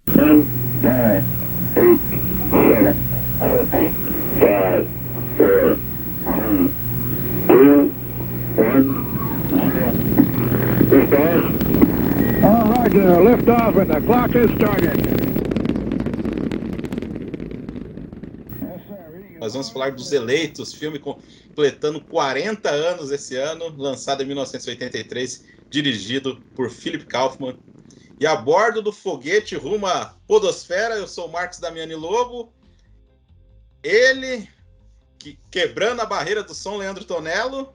10, 9, 8, 7, 6, 5, 4, 3, 2, 1. Liftoff. All right, liftoff and the clock is started. Nós vamos falar dos Eleitos, filme completando 40 anos esse ano, lançado em 1983, dirigido por Philip Kaufman. E a bordo do foguete rumo à podosfera, eu sou o Marcos Damiani Lobo. Ele, quebrando a barreira do som, Leandro Tonello.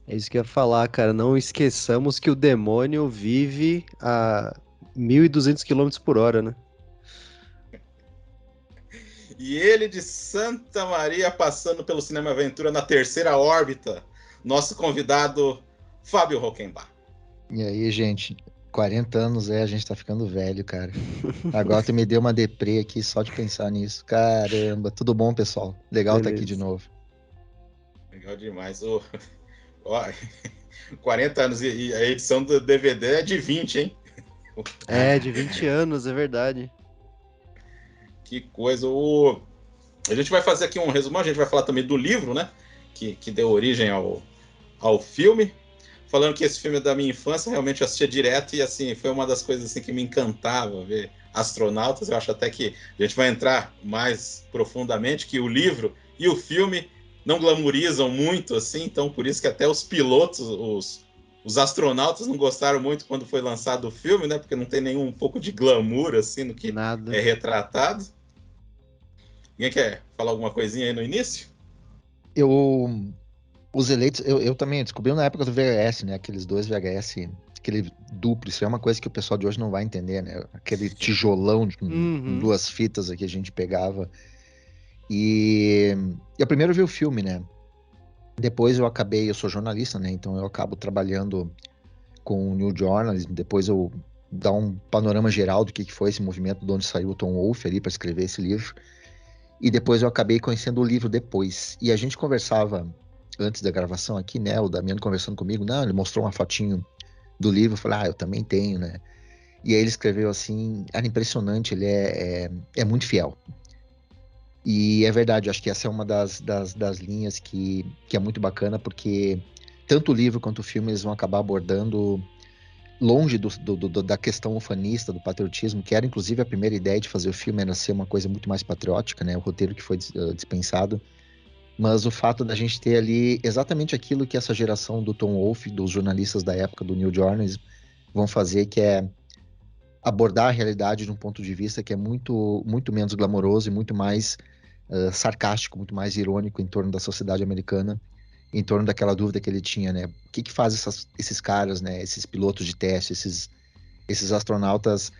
É isso que eu ia falar, cara. Não esqueçamos que o demônio vive a 1.200 km por hora, né? E ele de Santa Maria, passando pelo Cinema Aventura na terceira órbita, nosso convidado Fábio Rockenbach. E aí, gente, 40 anos a gente tá ficando velho, cara. Agora tu me deu uma deprê aqui só de pensar nisso. Caramba, tudo bom, pessoal? Legal estar aqui de novo. Legal demais. 40 anos e a edição do DVD é de 20, hein? É, de 20 anos, é verdade. Que coisa. A gente vai fazer aqui um resumo, a gente vai falar também do livro, né? Que deu origem ao filme. Falando que esse filme é da minha infância, realmente eu assistia direto e assim, foi uma das coisas assim, que me encantava ver astronautas. Eu acho até que a gente vai entrar mais profundamente, que o livro e o filme não glamorizam muito, assim, então por isso que até os pilotos, os astronautas não gostaram muito quando foi lançado o filme, né? Porque não tem nenhum um pouco de glamour, assim, no que Nada. é retratado. Alguém quer falar alguma coisinha aí no início? Os Eleitos, eu também descobri na época do VHS, né? Aqueles dois VHS, aquele duplo, isso é uma coisa que o pessoal de hoje não vai entender, né? Aquele tijolão com duas fitas que a gente pegava. E eu primeiro vi o filme, né? Depois eu sou jornalista, né? Então eu acabo trabalhando com o New Journalism. Depois eu dar um panorama geral do que foi esse movimento, de onde saiu o Tom Wolfe ali para escrever esse livro. E depois eu acabei conhecendo o livro depois. E a gente conversava antes da gravação aqui, né? O Damiano conversando comigo, não, ele mostrou uma fotinho do livro, eu falei, eu também tenho, né? E aí ele escreveu assim, era impressionante, ele é muito fiel. E é verdade, acho que essa é uma das linhas que é muito bacana, porque tanto o livro quanto o filme eles vão acabar abordando longe da questão ufanista, do patriotismo, que era inclusive a primeira ideia de fazer o filme, era ser uma coisa muito mais patriótica, né? O roteiro que foi dispensado. Mas o fato da gente ter ali exatamente aquilo que essa geração do Tom Wolfe, dos jornalistas da época do New Journalism, vão fazer, que é abordar a realidade de um ponto de vista que é muito, muito menos glamouroso e muito mais sarcástico, muito mais irônico em torno da sociedade americana, em torno daquela dúvida que ele tinha, né? O que faz esses caras, né? Esses pilotos de teste, esses astronautas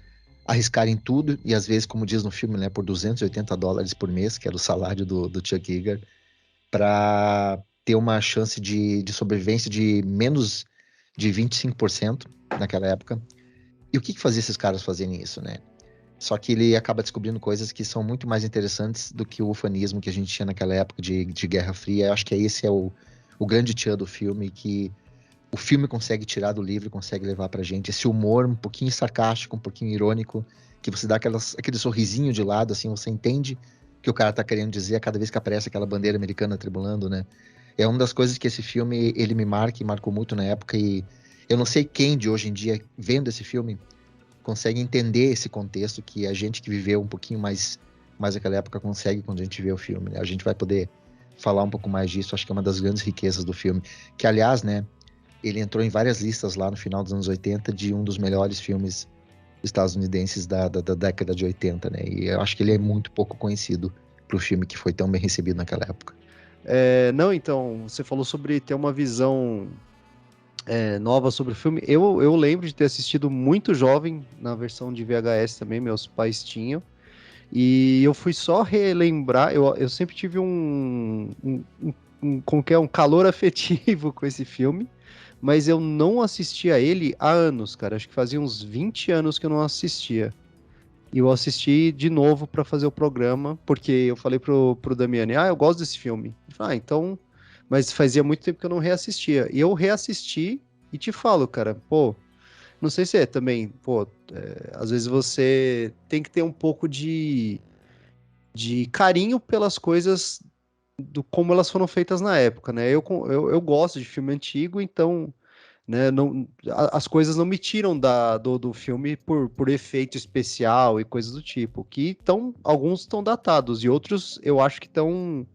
arriscarem tudo e às vezes, como diz no filme, né, por $280 por mês, que era o salário do Chuck Yeager, para ter uma chance de sobrevivência de menos de 25% naquela época. E o que fazia esses caras fazerem isso, né? Só que ele acaba descobrindo coisas que são muito mais interessantes do que o ufanismo que a gente tinha naquela época de Guerra Fria. Eu acho que esse é o grande tchan do filme, que o filme consegue tirar do livro, consegue levar pra gente. Esse humor um pouquinho sarcástico, um pouquinho irônico, que você dá aquele sorrisinho de lado, assim, você entende que o cara tá querendo dizer a cada vez que aparece aquela bandeira americana tribulando, né? É uma das coisas que esse filme, ele me marca e marcou muito na época, e eu não sei quem de hoje em dia, vendo esse filme, consegue entender esse contexto que a gente que viveu um pouquinho mais aquela época consegue quando a gente vê o filme, né? A gente vai poder falar um pouco mais disso, acho que é uma das grandes riquezas do filme, que aliás, né, ele entrou em várias listas lá no final dos anos 80 de um dos melhores filmes estadunidenses da década de 80, né? E eu acho que ele é muito pouco conhecido pro filme que foi tão bem recebido naquela época. Não, então, você falou sobre ter uma visão nova sobre o filme. Eu lembro de ter assistido muito jovem na versão de VHS também, meus pais tinham. E eu fui só relembrar, eu sempre tive um calor afetivo com esse filme, mas eu não assistia ele há anos, cara. Acho que fazia uns 20 anos que eu não assistia. E eu assisti de novo para fazer o programa, porque eu falei pro Damiani, eu gosto desse filme. Ele falou, então... Mas fazia muito tempo que eu não reassistia. E eu reassisti e te falo, cara, pô, Não sei se é também, pô, às vezes você tem que ter um pouco de carinho pelas coisas do como elas foram feitas na época, né? Eu gosto de filme antigo, então, né, não, as coisas não me tiram do filme por efeito especial e coisas do tipo, que alguns estão datados e outros eu acho que estão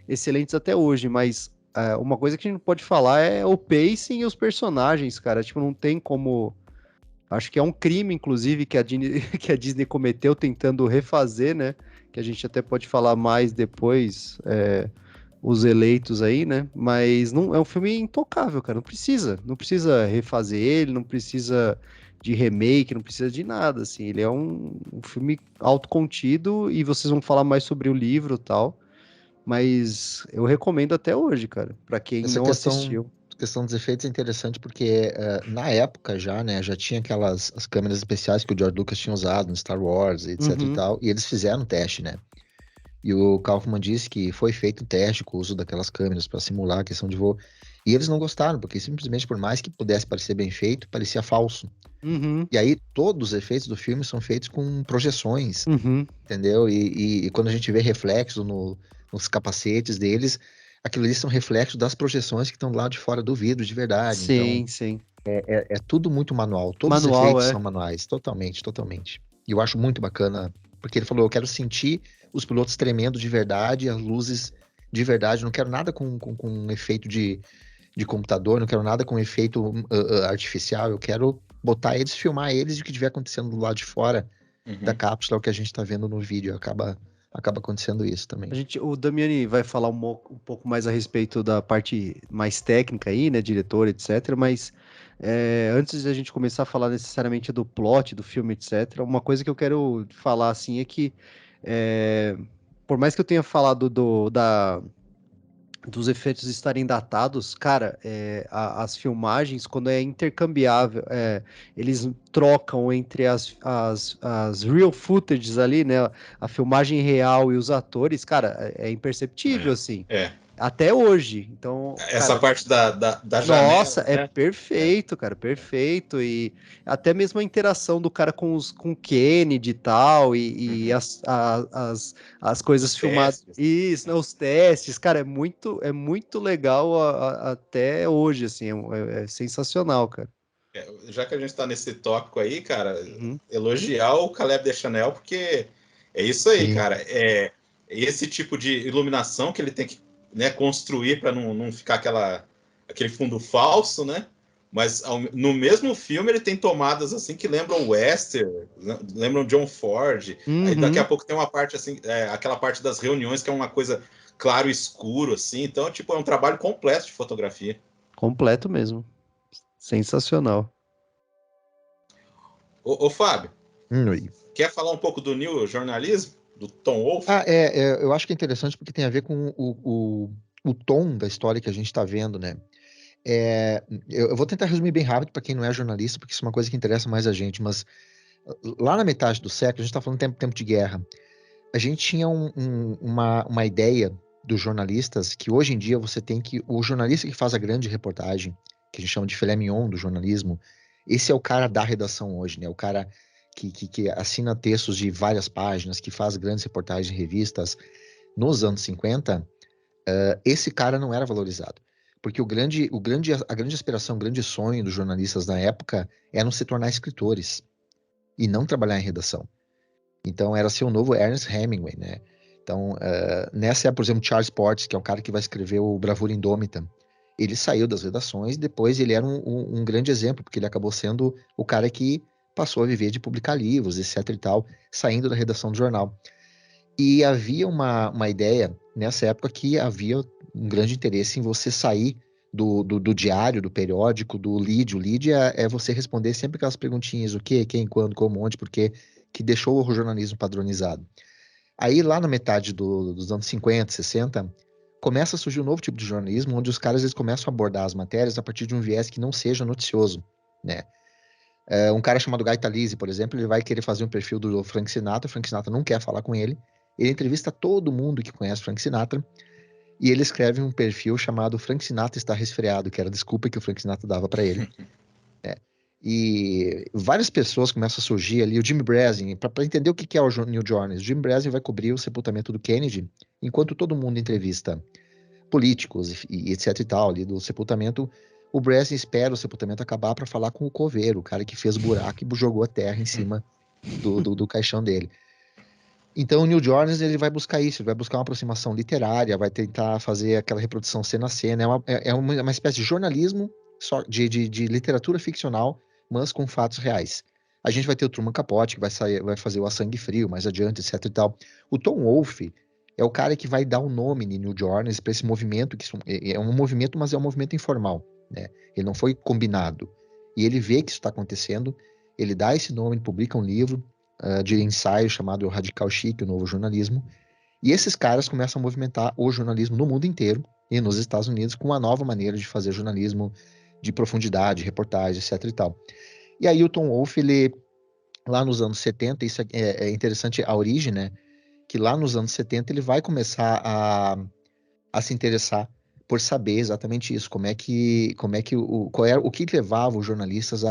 excelentes até hoje, mas uma coisa que a gente não pode falar é o pacing e os personagens, cara, tipo, não tem como. Acho que é um crime, inclusive, que a Disney, que a Disney cometeu tentando refazer, né? Que a gente até pode falar mais depois, os eleitos aí, né? Mas não é um filme intocável, cara. Não precisa refazer ele, não precisa de remake, não precisa de nada, assim. Ele é um filme autocontido e vocês vão falar mais sobre o livro e tal. Mas eu recomendo até hoje, cara, pra quem Essa não assistiu. questão dos efeitos é interessante porque na época já, né, já tinha as câmeras especiais que o George Lucas tinha usado no Star Wars, etc e Uhum, tal, e eles fizeram o teste, né? E o Kaufman disse que foi feito um teste com o uso daquelas câmeras para simular a questão de voo. E eles não gostaram, porque simplesmente por mais que pudesse parecer bem feito, parecia falso. uhum, E aí todos os efeitos do filme são feitos com projeções, uhum. entendeu? E quando a gente vê reflexo nos capacetes deles, aquilo ali são reflexos das projeções que estão do lado de fora do vidro de verdade. Então, Sim, sim. é tudo muito manual. Todos os Manual, efeitos é. são manuais, totalmente, totalmente. E eu acho muito bacana, porque ele falou, eu quero sentir os pilotos tremendo de verdade, as luzes de verdade, não quero nada com um efeito de computador, não quero nada com efeito artificial, eu quero botar eles, filmar eles e o que estiver acontecendo do lado de fora da Uhum. cápsula, é o que a gente está vendo no vídeo, acaba acontecendo isso também. O Damiani vai falar um pouco mais a respeito da parte mais técnica aí, né, diretor, etc. Mas antes de a gente começar a falar necessariamente do plot do filme, etc., uma coisa que eu quero falar assim é que é, por mais que eu tenha falado dos efeitos estarem datados, cara, as filmagens, quando é intercambiável, eles trocam entre as real footages ali, né? A filmagem real e os atores, cara, é imperceptível, assim. É, é. Até hoje. Então, Essa cara, parte da nossa, janela, é né? É. perfeito, cara, perfeito. E até mesmo a interação do cara com o Kennedy e tal, e Uhum. as coisas Os filmadas. testes. Isso, né, os testes, cara, é muito legal até hoje, assim, é sensacional, cara. Já que a gente está nesse tópico aí, cara, Uhum. elogiar o Caleb Deschanel, porque é isso aí, Sim. cara. É esse tipo de iluminação que ele tem que, né, construir para não ficar aquele fundo falso, né? Mas no mesmo filme ele tem tomadas assim que lembram Western, lembram John Ford. Aí daqui a Uhum. pouco tem uma parte assim, aquela parte das reuniões que é uma coisa claro e escuro, assim. Então, tipo, é um trabalho completo de fotografia. Completo mesmo. Sensacional. Ô Fábio, Oi. quer falar um pouco do new jornalismo? Do Tom Wolfe? Eu acho que é interessante porque tem a ver com o tom da história que a gente está vendo, né? Eu vou tentar resumir bem rápido para quem não é jornalista, porque isso é uma coisa que interessa mais a gente, mas lá na metade do século, a gente está falando tempo de guerra, a gente tinha uma ideia dos jornalistas que hoje em dia você tem que. O jornalista que faz a grande reportagem, que a gente chama de filé mignon do jornalismo, esse é o cara da redação hoje, né? O cara que assina textos de várias páginas, que faz grandes reportagens em revistas. Nos anos 50, esse cara não era valorizado. Porque a grande aspiração, o grande sonho dos jornalistas na época era se tornar escritores e não trabalhar em redação. Então era ser o novo Ernest Hemingway, né? Então, nessa é, por exemplo, Charles Portis, que é o cara que vai escrever o Bravura Indômita. Ele saiu das redações, depois ele era um grande exemplo, porque ele acabou sendo o cara que passou a viver de publicar livros, etc e tal, saindo da redação do jornal. E havia uma ideia, nessa época, que havia um grande interesse em você sair do diário, do periódico, do lead. O lead é você responder sempre aquelas perguntinhas, o que, quem, quando, como, onde, porquê, que deixou o jornalismo padronizado. Aí, lá na metade dos anos 50, 60, começa a surgir um novo tipo de jornalismo, onde os caras eles começam a abordar as matérias a partir de um viés que não seja noticioso, né? Um cara chamado Guy Talese, por exemplo, ele vai querer fazer um perfil do Frank Sinatra, o Frank Sinatra não quer falar com ele, ele entrevista todo mundo que conhece Frank Sinatra, e ele escreve um perfil chamado Frank Sinatra está resfriado, que era a desculpa que o Frank Sinatra dava para ele. E várias pessoas começam a surgir ali. O Jim Breslin, para entender o que é o New Journey, o Jim Breslin vai cobrir o sepultamento do Kennedy, enquanto todo mundo entrevista políticos e etc e tal ali do sepultamento. O Breslin espera o sepultamento acabar para falar com o coveiro, o cara que fez o buraco e jogou a terra em cima do caixão dele. Então o Neil Jones ele vai buscar isso, ele vai buscar uma aproximação literária, vai tentar fazer aquela reprodução cena a cena. É uma espécie de jornalismo de literatura ficcional, mas com fatos reais. A gente vai ter o Truman Capote, que vai fazer o A Sangue Frio mais adiante, etc e tal. O Tom Wolfe é o cara que vai dar o nome de Neil Jones para esse movimento, que é um movimento, mas é um movimento informal, né? Ele não foi combinado. E ele vê que isso está acontecendo, ele dá esse nome, publica um livro, de ensaio chamado Radical Chic, o Novo Jornalismo, e esses caras começam a movimentar o jornalismo no mundo inteiro e nos Estados Unidos com uma nova maneira de fazer jornalismo de profundidade, reportagem, etc e tal. E aí o Tom Wolfe, ele, lá nos anos 70, isso é interessante a origem, né? Que lá nos anos 70 ele vai começar a se interessar por saber exatamente isso, o que levava os jornalistas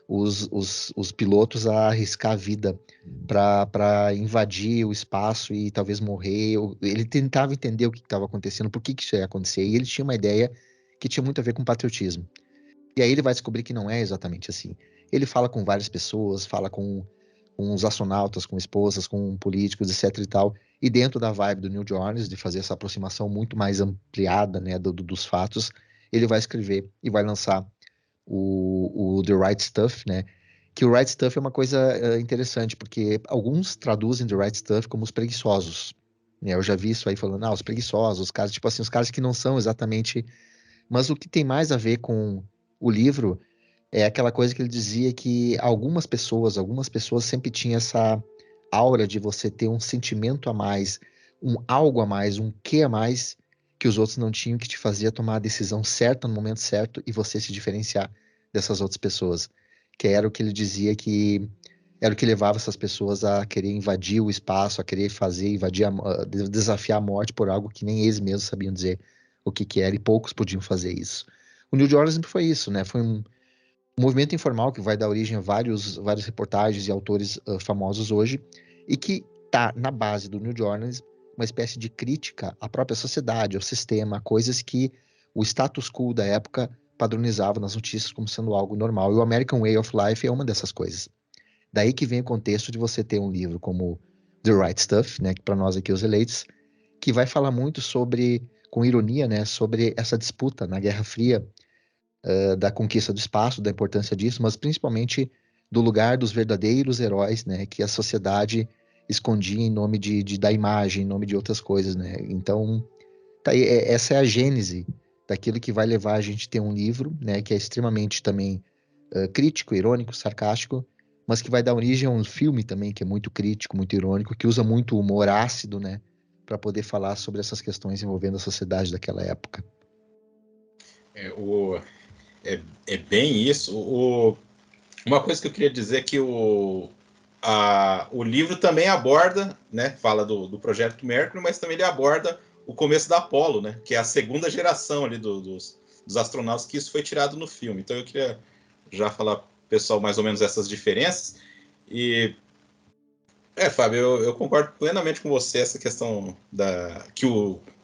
os pilotos a arriscar a vida para invadir o espaço e talvez morrer. Ele tentava entender o que estava acontecendo, por que isso ia acontecer, e ele tinha uma ideia que tinha muito a ver com patriotismo. E aí ele vai descobrir que não é exatamente assim. Ele fala com várias pessoas, fala com os astronautas, com esposas, com políticos, etc e tal. E dentro da vibe do Neil Jones, de fazer essa aproximação muito mais ampliada, né, dos fatos, ele vai escrever e vai lançar o The Right Stuff, né? Que o Right Stuff é uma coisa interessante, porque alguns traduzem The Right Stuff como os preguiçosos. Né? Eu já vi isso aí falando, os preguiçosos, os caras, tipo assim, os caras que não são exatamente. Mas o que tem mais a ver com o livro é aquela coisa que ele dizia que algumas pessoas sempre tinham essa aura de você ter um sentimento a mais, um algo a mais, um quê a mais que os outros não tinham, que te fazia tomar a decisão certa no momento certo e você se diferenciar dessas outras pessoas. Que era o que ele dizia que era o que levava essas pessoas a querer invadir o espaço, a querer desafiar a morte por algo que nem eles mesmos sabiam dizer o que era, e poucos podiam fazer isso. O Neil Jones sempre foi isso, né? Foi um movimento informal que vai dar origem a várias reportagens e autores famosos hoje, e que está na base do New Journalism uma espécie de crítica à própria sociedade, ao sistema, coisas que o status quo da época padronizava nas notícias como sendo algo normal. E o American Way of Life é uma dessas coisas. Daí que vem o contexto de você ter um livro como The Right Stuff, né, que para nós aqui os eleitos, que vai falar muito sobre, com ironia, né, sobre essa disputa na Guerra Fria, da conquista do espaço, da importância disso, mas principalmente do lugar dos verdadeiros heróis, né, que a sociedade escondia em nome da imagem, em nome de outras coisas, né? Então, tá aí, essa é a gênese daquilo que vai levar a gente a ter um livro, né, que é extremamente também crítico, irônico, sarcástico, mas que vai dar origem a um filme também que é muito crítico, muito irônico, que usa muito humor ácido, né, para poder falar sobre essas questões envolvendo a sociedade daquela época. É bem isso. Uma coisa que eu queria dizer é que o livro também aborda, né, fala do projeto Mercury, mas também ele aborda o começo da Apollo, né, que é a segunda geração ali dos astronautas, que isso foi tirado no filme. Então eu queria já falar pro pessoal mais ou menos essas diferenças. E Fábio, eu concordo plenamente com você, essa questão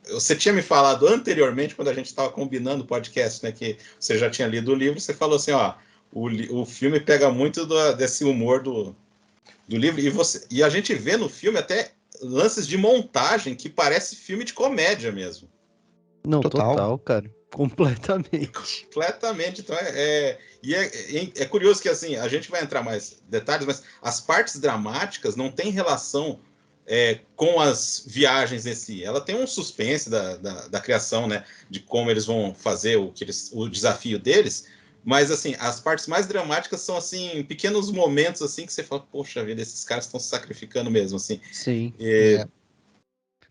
você tinha me falado anteriormente, quando a gente estava combinando o podcast, né, que você já tinha lido o livro, você falou assim, o filme pega muito desse humor do livro, e a gente vê no filme até lances de montagem que parece filme de comédia mesmo. Não, total, cara. Completamente. Completamente. Então é curioso que assim, a gente vai entrar mais detalhes, mas as partes dramáticas não têm relação com as viagens em si. Ela tem um suspense da criação, né? De como eles vão fazer o desafio deles. Mas assim, as partes mais dramáticas são assim, pequenos momentos assim que você fala, poxa vida, esses caras estão se sacrificando mesmo, assim. Sim.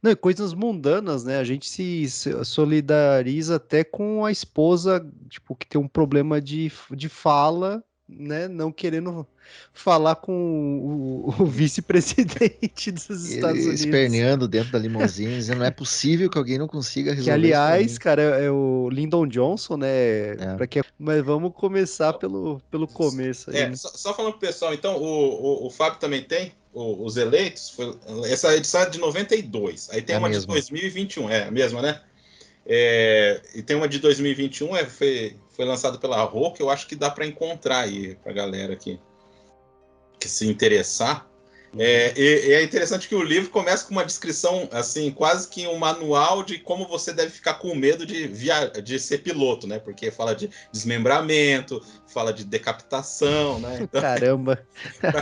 Não, coisas mundanas, né? A gente se solidariza até com a esposa, tipo, que tem um problema de fala né, não querendo falar com o vice-presidente dos Estados Ele Unidos. esperneando dentro da limusine, dizendo, não é possível que alguém não consiga Que, resolver isso pra aliás, mim. cara, é o Lyndon Johnson, né? É. Mas vamos começar pelo começo aí, né? Só falando pro pessoal, então, o Fábio também tem os eleitos. Essa edição é de 92. Aí tem É uma de mesmo. 2021, é a mesma, né? E tem uma de 2021, foi lançada pela Rô, que eu acho que dá para encontrar aí pra galera que se interessar. E é interessante que o livro começa com uma descrição, assim, quase que um manual de como você deve ficar com medo de ser piloto, né? Porque fala de desmembramento, fala de decapitação, né? Então, Caramba,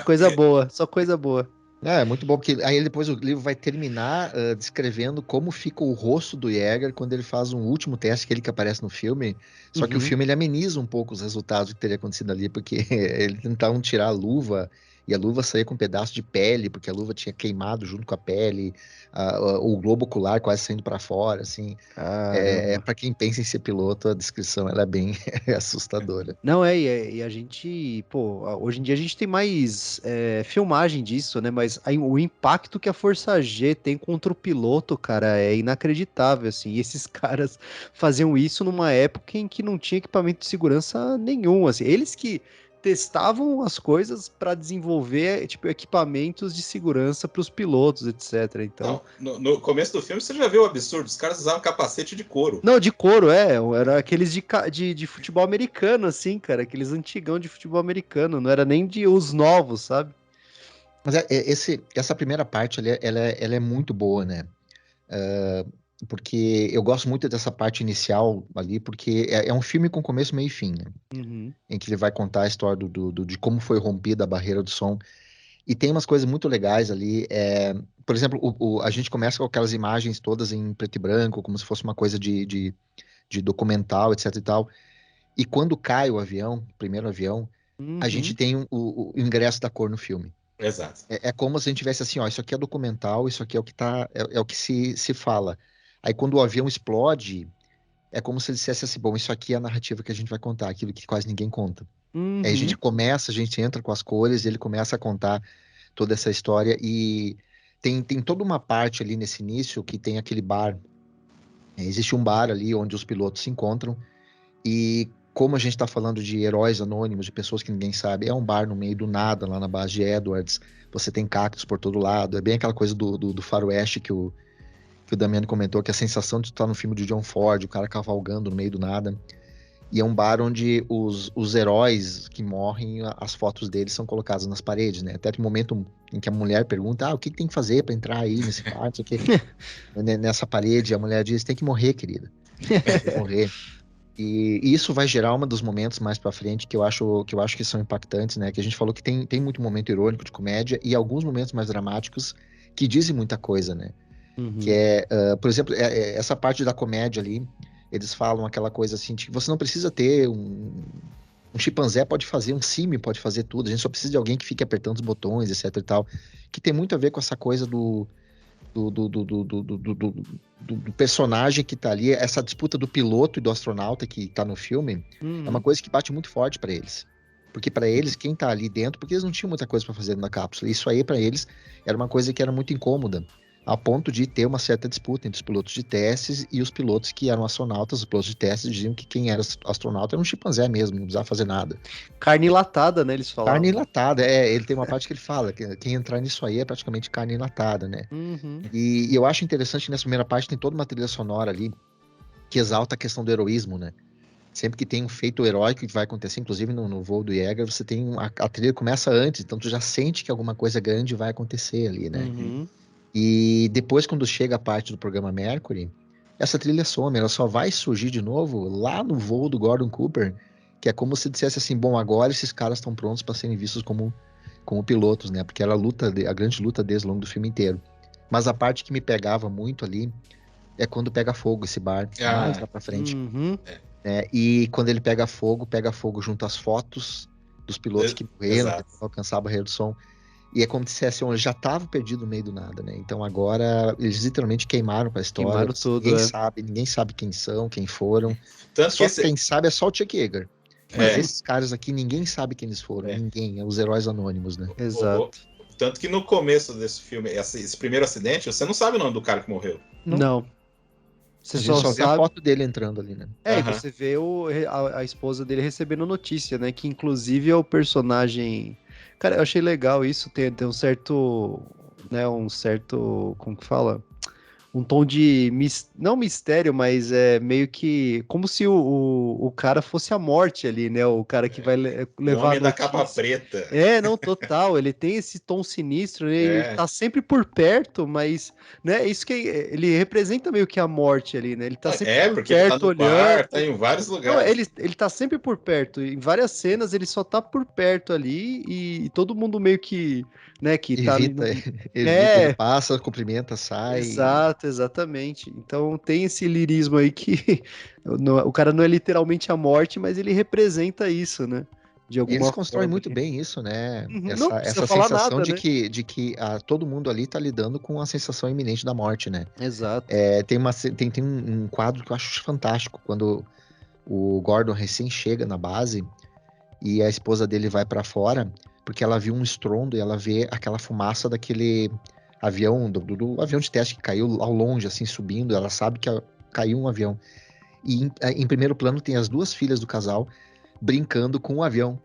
coisa boa, só coisa boa. É muito bom, porque aí depois o livro vai terminar descrevendo como fica o rosto do Jäger quando ele faz um último teste, que aparece no filme. Só que o filme ele ameniza um pouco os resultados que teria acontecido ali, porque ele tentavam tirar a luva, e a luva saía com um pedaço de pele, porque a luva tinha queimado junto com a pele, o globo ocular quase saindo para fora, assim. Para quem pensa em ser piloto, a descrição ela é bem assustadora. Não, e a gente, pô, hoje em dia a gente tem mais filmagem disso, né? Mas o impacto que a Força G tem contra o piloto, cara, é inacreditável, assim. E esses caras faziam isso numa época em que não tinha equipamento de segurança nenhum, assim. Eles que testavam as coisas para desenvolver, tipo, equipamentos de segurança para os pilotos, etc. Então, no começo do filme você já viu o absurdo, os caras usavam capacete de couro. Não, de couro, era aqueles de futebol americano, assim, cara, aqueles antigão de futebol americano, não era nem de os novos, sabe? Mas essa primeira parte ali, ela é muito boa, né? Porque eu gosto muito dessa parte inicial ali, porque é um filme com começo, meio e fim, né? Uhum. Em que ele vai contar a história de como foi rompida a barreira do som. E tem umas coisas muito legais ali. Por exemplo, a gente começa com aquelas imagens todas em preto e branco, como se fosse uma coisa de documental, etc e tal. E quando cai o avião, o primeiro avião, a gente tem o ingresso da cor no filme. Exato. É como se a gente tivesse assim, ó, isso aqui é documental, isso aqui é o que é o que se fala. Aí quando o avião explode, é como se ele dissesse assim, bom, isso aqui é a narrativa que a gente vai contar, aquilo que quase ninguém conta. Aí a gente começa, a gente entra com as cores, e ele começa a contar toda essa história e tem toda uma parte ali nesse início que tem aquele bar. Existe um bar ali onde os pilotos se encontram e como a gente está falando de heróis anônimos, de pessoas que ninguém sabe, é um bar no meio do nada, lá na base de Edwards, você tem cactos por todo lado, é bem aquela coisa do faroeste que o Damiano comentou, que a sensação de estar no filme de John Ford, o cara cavalgando no meio do nada. E é um bar onde os heróis que morrem, as fotos deles são colocadas nas paredes, né? Até o momento em que a mulher pergunta, o que tem que fazer para entrar aí nesse bar, não sei o quê. Nessa parede, a mulher diz, tem que morrer, querida. Tem que morrer. E isso vai gerar um dos momentos mais para frente que eu acho que são impactantes, né? Que a gente falou que tem muito momento irônico de comédia e alguns momentos mais dramáticos que dizem muita coisa, né? Que por exemplo, essa parte da comédia ali, eles falam aquela coisa assim, de que você não precisa ter um chimpanzé pode fazer, um símio pode fazer tudo, a gente só precisa de alguém que fique apertando os botões, etc e tal, que tem muito a ver com essa coisa do personagem que tá ali, essa disputa do piloto e do astronauta que tá no filme, é uma coisa que bate muito forte para eles. Porque para eles, quem tá ali dentro, porque eles não tinham muita coisa para fazer na cápsula, isso aí para eles era uma coisa que era muito incômoda, a ponto de ter uma certa disputa entre os pilotos de testes e os pilotos que eram astronautas. Os pilotos de testes diziam que quem era astronauta era um chimpanzé mesmo, não precisava fazer nada. Carne enlatada, né, eles falavam. Carne enlatada, ele tem uma parte que ele fala, que quem entrar nisso aí é praticamente carne enlatada, né? E eu acho interessante que nessa primeira parte tem toda uma trilha sonora ali que exalta a questão do heroísmo, né? Sempre que tem um feito heróico que vai acontecer, inclusive no voo do Jäger, você tem a trilha começa antes, então tu já sente que alguma coisa grande vai acontecer ali, né? E depois, quando chega a parte do programa Mercury, essa trilha some, ela só vai surgir de novo lá no voo do Gordon Cooper, que é como se dissesse assim, bom, agora esses caras estão prontos para serem vistos como pilotos, né? Porque era a grande luta deles ao longo do filme inteiro. Mas a parte que me pegava muito ali é quando pega fogo esse bar, mais lá pra frente. E quando ele pega fogo junto às fotos dos pilotos que morreram, que alcançaram a barreira do som. E é como se dissesse, eu já estava perdido no meio do nada, né? Então agora eles literalmente queimaram pra história. Queimaram tudo, ninguém sabe quem são, quem foram. Tanto quem sabe é só o Chuck Yeager. Mas esses caras aqui, ninguém sabe quem eles foram. Ninguém. É os heróis anônimos, né? Exato. Tanto que no começo desse filme, esse primeiro acidente, você não sabe o nome do cara que morreu. Não. Você A gente só vê a foto dele entrando ali, né? E você vê a esposa dele recebendo notícia, né? Que inclusive é o personagem... Cara, eu achei legal isso, tem um certo... né? Um certo... Como que fala? Um tom de... não mistério, mas é meio que... Como se o cara fosse a morte ali, né? O cara que vai levar o homem a da capa preta. Não, total. Ele tem esse tom sinistro, né? Ele tá sempre por perto, mas... né? Isso que ele representa meio que a morte ali, né? Ele tá sempre por porque perto, ele tá no olhando. bar, tá em vários lugares. Não, ele tá sempre por perto. Em várias cenas ele só tá por perto ali e todo mundo meio que... né? Que tá ali evita, ele passa, cumprimenta, sai. Exato, exatamente. Então tem esse lirismo aí que o cara não é literalmente a morte, mas ele representa isso, né? De alguma Eles constroem forma. muito bem isso, né? Essa sensação nada, de, né? que todo mundo ali tá lidando com a sensação iminente da morte, né? Exato. Tem um quadro que eu acho fantástico, quando o Gordon recém chega na base e a esposa dele vai para fora, porque ela viu um estrondo e ela vê aquela fumaça daquele avião, do avião de teste que caiu ao longe, assim, subindo. Ela sabe que caiu um avião. E em primeiro plano tem as duas filhas do casal brincando com o avião.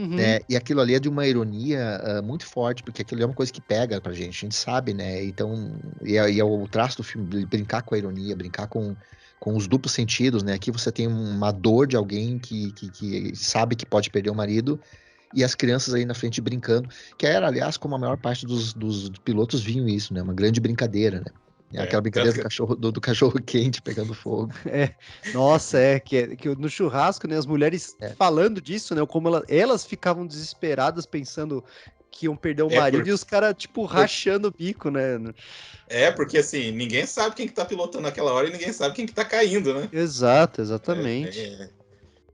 Né? E aquilo ali é de uma ironia muito forte, porque aquilo é uma coisa que pega pra gente, a gente sabe, né? Então, e é o traço do filme, brincar com a ironia, brincar com os duplos sentidos, né? Aqui você tem uma dor de alguém que sabe que pode perder o marido, e as crianças aí na frente brincando, que era, aliás, como a maior parte dos pilotos viam isso, né? Uma grande brincadeira, né? Aquela brincadeira do cachorro quente pegando fogo. Nossa, que no churrasco, né, as mulheres falando disso, né, como elas ficavam desesperadas pensando que iam perder o marido e os caras, tipo, rachando o bico, né? Porque assim, ninguém sabe quem que tá pilotando naquela hora e ninguém sabe quem que tá caindo, né? Exato, exatamente.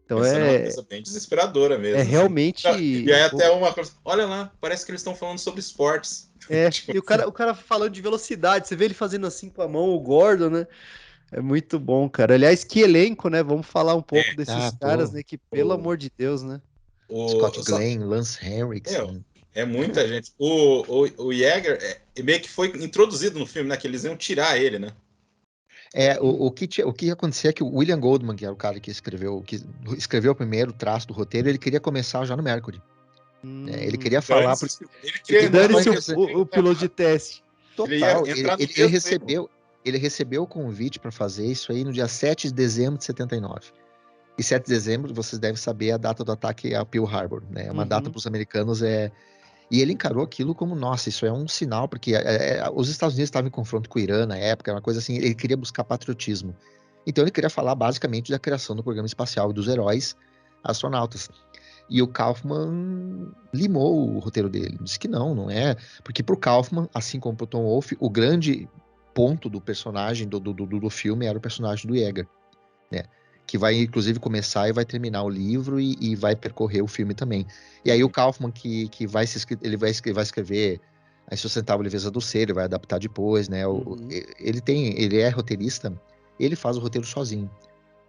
Então uma coisa bem desesperadora mesmo. Realmente... E aí até uma coisa, olha lá, parece que eles estão falando sobre esportes. E o cara falando de velocidade, você vê ele fazendo assim com a mão, o Gordon, né? É muito bom, cara. Aliás, que elenco, né? Vamos falar um pouco desses caras, né? Que, pelo amor de Deus, né? Scott Glenn, Lance Henriksen. É muita gente. O Jäger meio que foi introduzido no filme, né? Que eles iam tirar ele, né? O que acontecia é que o William Goldman, que era o cara que escreveu o primeiro traço do roteiro, ele queria começar já no Mercury. Ele queria falar... Dane-se o piloto de teste. Total. Ele recebeu o convite para fazer isso aí no dia 7 de dezembro de 79. E 7 de dezembro, vocês devem saber, a data do ataque a Pearl Harbor, né? É uma data para os americanos. E ele encarou aquilo como, nossa, isso é um sinal, porque os Estados Unidos estavam em confronto com o Irã na época, uma coisa assim, ele queria buscar patriotismo. Então ele queria falar basicamente da criação do programa espacial e dos heróis astronautas. E o Kaufman limou o roteiro dele, disse que não é, porque pro Kaufman, assim como pro Tom Wolfe, o grande ponto do personagem do filme era o personagem do Jäger, né? Que vai inclusive começar e vai terminar o livro e vai percorrer o filme também. E aí o Kaufman que vai escrever A Insustentável Leveza do Ser, ele vai adaptar depois, né? Ele é roteirista, ele faz o roteiro sozinho.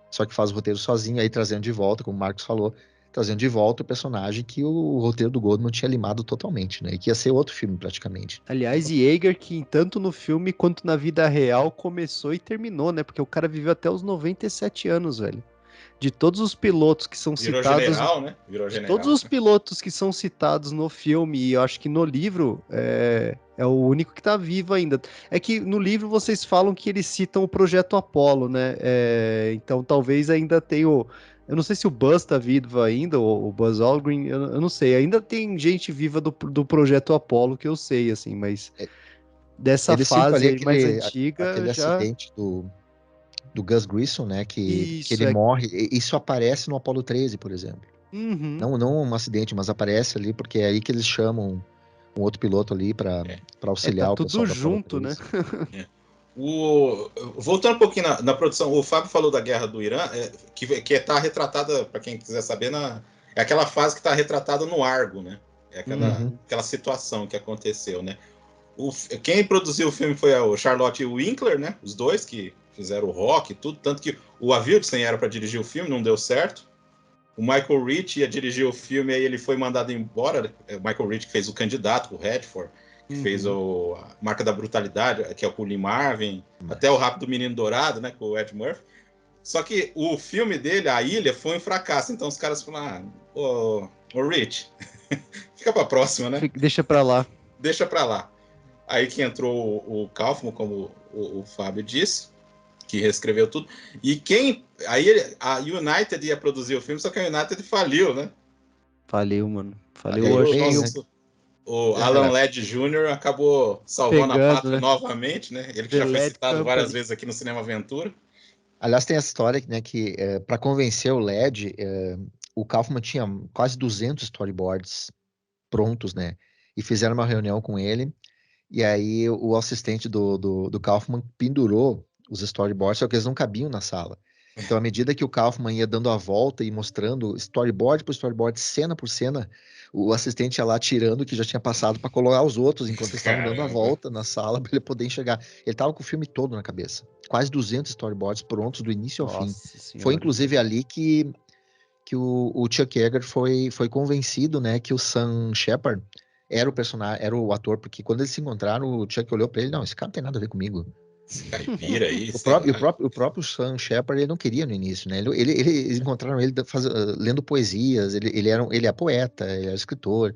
Só que faz o roteiro sozinho, aí trazendo de volta, como o Marcos falou, trazendo de volta o personagem que o roteiro do Goldman tinha limado totalmente, né? E que ia ser outro filme, praticamente. Aliás, Jäger, que tanto no filme quanto na vida real começou e terminou, né? Porque o cara viveu até os 97 anos, velho. De todos os pilotos que são citados... General, né? De todos os pilotos que são citados no filme, e eu acho que no livro é o único que tá vivo ainda. É que no livro vocês falam que eles citam o Projeto Apollo, né? Então talvez ainda tenha o... Eu não sei se o Buzz tá vivo ainda, ou o Buzz Aldrin, eu não sei. Ainda tem gente viva do Projeto Apollo que eu sei, assim, mas dessa fase aí mais antiga aquele já... acidente do Gus Grissom, né, que ele morre. Isso aparece no Apollo 13, por exemplo. Não um acidente, mas aparece ali, porque é aí que eles chamam um outro piloto ali para auxiliar tá o pessoal tudo junto, né? Voltando um pouquinho na produção, o Fábio falou da guerra do Irã, que está retratada, para quem quiser saber, é aquela fase que está retratada no Argo, né? É aquela situação que aconteceu, né? Quem produziu o filme foi o Charlotte Winkler, né? Os dois que fizeram o rock e tudo, tanto que o Avildsen era para dirigir o filme, não deu certo. o Michael Ritchie ia dirigir o filme, aí ele foi mandado embora. O Michael Ritchie que fez O Candidato, o Redford, que fez a Marca da Brutalidade, que é o Lee Marvin, até o Rápido Menino Dourado, né, com o Ed Murphy. Só que o filme dele, A Ilha, foi um fracasso. Então os caras falaram, ô Rich, fica pra próxima, né? Deixa pra lá. Deixa pra lá. Aí que entrou o Kaufman, como o Fábio disse, que reescreveu tudo. E aí a United ia produzir o filme, só que a United faliu, né? Faliu, mano. Faliu hoje. O Alan Ladd Jr. acabou salvando a pátria, né? Novamente, né? Ele que já foi citado várias vezes aqui no Cinema Aventura. Aliás, tem essa história, né, que para convencer o Ladd, o Kaufman tinha quase 200 storyboards prontos, né? E fizeram uma reunião com ele. E aí o assistente do Kaufman pendurou os storyboards, só que eles não cabiam na sala. Então, à medida que o Kaufman ia dando a volta e mostrando storyboard por storyboard, cena por cena, o assistente ia lá tirando o que já tinha passado para colocar os outros, enquanto eles estavam dando a volta na sala para ele poder enxergar. Ele estava com o filme todo na cabeça. Quase 200 storyboards prontos do início ao fim. Senhora. Foi inclusive ali que o Chuck Yeager foi convencido, né, que o Sam Shepard era o personagem, era o ator, porque quando eles se encontraram, o Chuck olhou para ele, não, esse cara não tem nada a ver comigo. Esse caipira aí. O próprio Sam Shepard, ele não queria no início, né? Eles encontraram ele lendo poesias, ele é poeta, ele é escritor,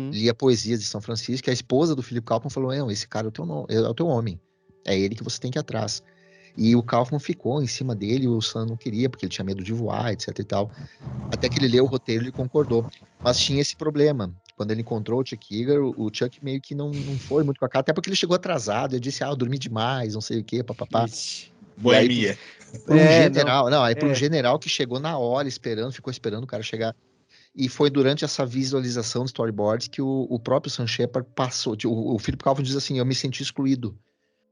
lia poesias de São Francisco, e a esposa do Philip Kaufman falou, não, esse cara é o teu homem, é ele que você tem que ir atrás. E o Kaufman ficou em cima dele, e o Sam não queria, porque ele tinha medo de voar, etc e tal. Até que ele leu o roteiro, ele concordou. Mas tinha esse problema. Quando ele encontrou o Chuck Yeager, o Chuck meio que não foi muito com a cara, até porque ele chegou atrasado, ele disse, eu dormi demais, não sei o quê, papapá. Boemia. Para um general que chegou na hora ficou esperando o cara chegar. E foi durante essa visualização de storyboards que o próprio Sam Shepard passou. O Philip Kaufman diz assim, eu me senti excluído,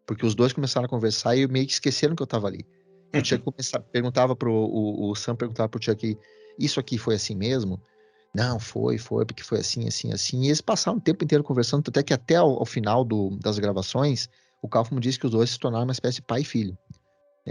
porque os dois começaram a conversar e meio que esqueceram que eu tava ali. O Chuck perguntava o Sam perguntava pro Chuck, isso aqui foi assim mesmo? Não, foi, porque foi assim, assim, assim. E eles passaram o tempo inteiro conversando, até que até ao final das gravações, o Kaufman disse que os dois se tornaram uma espécie de pai e filho.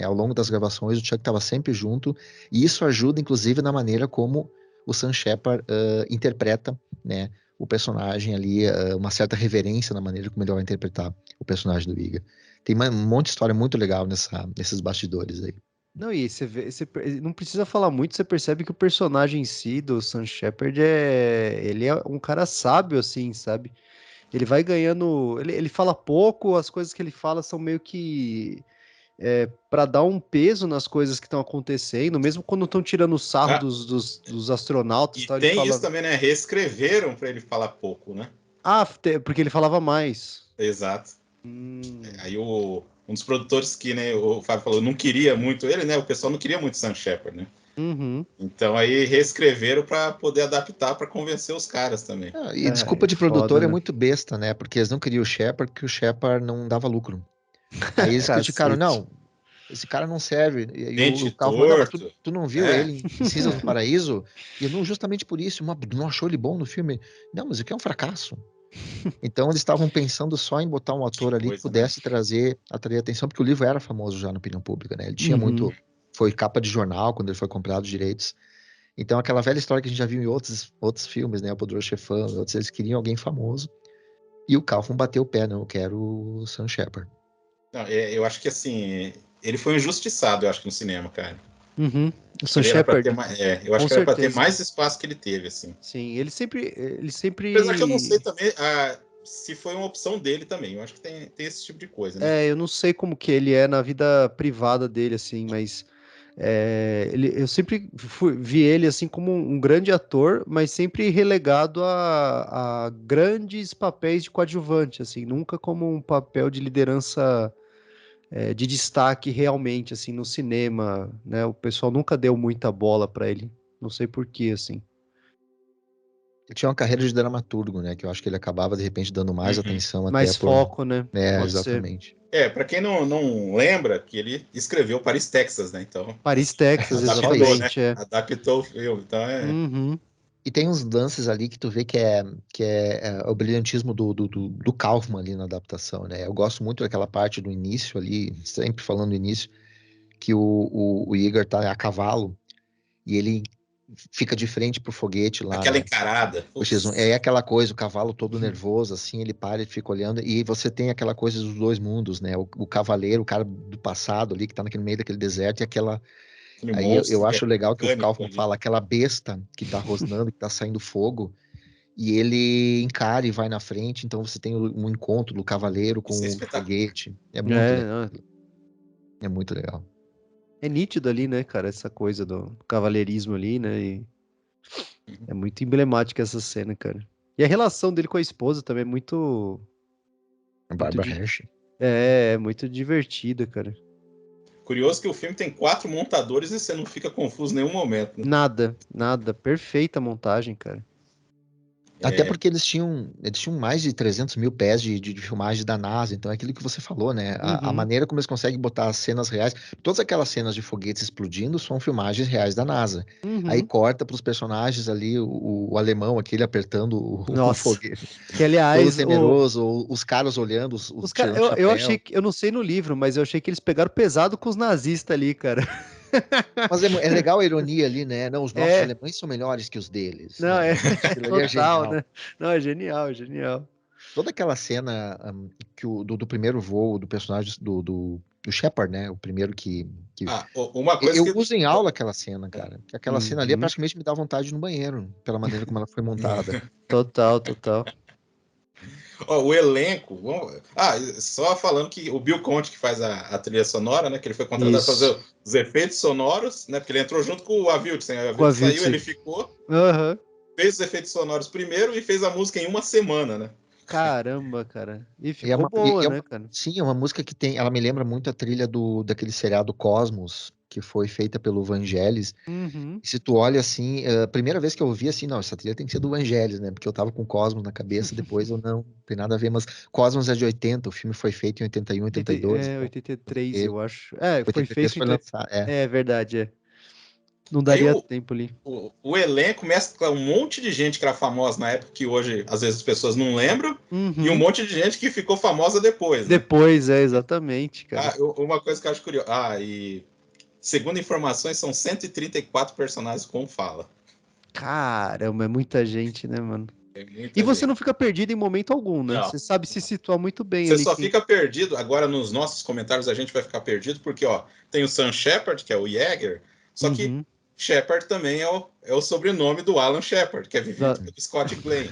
Ao longo das gravações, o Chuck estava sempre junto, e isso ajuda, inclusive, na maneira como o Sam Shepard interpreta, né, o personagem ali, uma certa reverência na maneira como ele vai interpretar o personagem do Yeager. Tem um monte de história muito legal nesses bastidores aí. Não, e você não precisa falar muito, você percebe que o personagem em si do Sam Shepard ele é um cara sábio, assim, sabe? Ele vai ganhando, ele fala pouco, as coisas que ele fala são meio que para dar um peso nas coisas que estão acontecendo, mesmo quando estão tirando o sarro dos astronautas. E tal, tem ele fala... isso também, né? Reescreveram para ele falar pouco, né? Porque ele falava mais. Exato. Aí um dos produtores que, né, o Fábio falou, não queria muito ele, né? O pessoal não queria muito Sam Shepard, né? Então aí reescreveram para poder adaptar, para convencer os caras também. E desculpa de produtor é muito besta, né? Porque eles não queriam o Shepard, porque o Shepard não dava lucro. Aí eles criticaram, não, esse cara não serve. E o Kaufman, mas tu não viu ele em Cisas no Paraíso? E não, justamente por isso, não achou ele bom no filme. Não, mas isso aqui é um fracasso. Então eles estavam pensando só em botar um ator ali que pudesse atrair atenção, porque o livro era famoso já na opinião pública, né? Ele tinha muito... Foi capa de jornal quando ele foi comprado os direitos. Então aquela velha história que a gente já viu em outros filmes, né? O Poderoso Chefão, eles queriam alguém famoso. E o Kaufman bateu o pé, não, eu quero o Sam Shepard. Não, eu acho que assim, ele foi injustiçado, eu acho que no cinema, cara. O Sam Shepard. Eu acho que era pra ter mais espaço que ele teve, assim. Sim, ele sempre. Apesar que eu não sei também se foi uma opção dele também. Eu acho que tem esse tipo de coisa, né? Eu não sei como que ele é na vida privada dele, assim, mas eu sempre vi ele assim como um grande ator, mas sempre relegado a grandes papéis de coadjuvante, assim, nunca como um papel de liderança de destaque realmente, assim, no cinema, né? O pessoal nunca deu muita bola para ele, não sei por quê, assim. Ele tinha uma carreira de dramaturgo, né? Que eu acho que ele acabava, de repente, dando mais atenção mais até foco, né? Pode exatamente. Ser. Para quem não lembra, que ele escreveu Paris, Texas, né? Então, Paris, Texas, exatamente. Adaptou o filme, então E tem uns lances ali que tu vê que é o brilhantismo do Kaufman ali na adaptação, né? Eu gosto muito daquela parte do início ali, sempre falando do início, que o Yeager tá a cavalo e ele fica de frente pro foguete lá. Aquela né? encarada. É aquela coisa, o cavalo todo nervoso, assim, ele para e fica olhando, e você tem aquela coisa dos dois mundos, né? O cavaleiro, o cara do passado ali, que tá naquele meio daquele deserto, e aquela... Aí eu acho legal que o Kaufman fala, aquela besta que tá rosnando, que tá saindo fogo, e ele encara e vai na frente, então você tem um encontro do cavaleiro com o foguete. É muito legal. É muito legal. É nítido ali, né, cara, essa coisa do cavalheirismo ali, né, e é muito emblemática essa cena, cara. E a relação dele com a esposa também é muito... Barbara Hershey. É muito divertida, cara. Curioso que o filme tem 4 montadores e você não fica confuso em nenhum momento. Né? Nada. Perfeita montagem, cara. Até porque eles tinham mais de 300 mil pés de filmagem da NASA, então é aquilo que você falou, né? A maneira como eles conseguem botar as cenas reais, todas aquelas cenas de foguetes explodindo são filmagens reais da NASA. Aí corta para os personagens ali, o alemão, aquele apertando o foguete. Que aliás, todo temeroso, os caras olhando, os tirando eu achei que, eu não sei no livro, mas eu achei que eles pegaram pesado com os nazistas ali, cara. Mas é legal a ironia ali, né? Não, os nossos alemães são melhores que os deles. Não, né? Total, né? Não, é genial. Toda aquela cena do primeiro voo do personagem do Shepard, né? O primeiro que... uma coisa eu uso em aula aquela cena, cara. Que aquela cena ali praticamente me dá vontade de ir no banheiro, pela maneira como ela foi montada. Total. O elenco... só falando que o Bill Conti, que faz a trilha sonora, né? Que ele foi contratado para fazer os efeitos sonoros, né? Porque ele entrou junto com o Avildsen. O Avildsen saiu, ele ficou... Fez os efeitos sonoros primeiro e fez a música em uma semana, né? Caramba, cara. E ficou boa, né, cara? Sim, é uma música que tem... Ela me lembra muito a trilha daquele seriado Cosmos, que foi feita pelo Vangelis. E se tu olha assim, a primeira vez que eu ouvi assim, não, essa trilha tem que ser do Vangelis, né? Porque eu tava com Cosmos na cabeça, depois eu não tem nada a ver, mas Cosmos é de 80, o filme foi feito em 81, 82. 83, eu acho. Foi feito foi lançado, É verdade, Não daria tempo ali. O elenco mescla um monte de gente que era famosa na época, que hoje, às vezes, as pessoas não lembram, e um monte de gente que ficou famosa depois. Né? Depois, exatamente, cara. Uma coisa que eu acho curiosa. E segundo informações, são 134 personagens com fala. Caramba, é muita gente, né, mano? E você não fica perdido em momento algum, né? Você sabe se situar muito bem. Você só fica perdido. Agora, nos nossos comentários, a gente vai ficar perdido, porque tem o Sam Shepard, que é o Jäger, só que Shepard também é o sobrenome do Alan Shepard, que é vivido pelo Scott Glenn.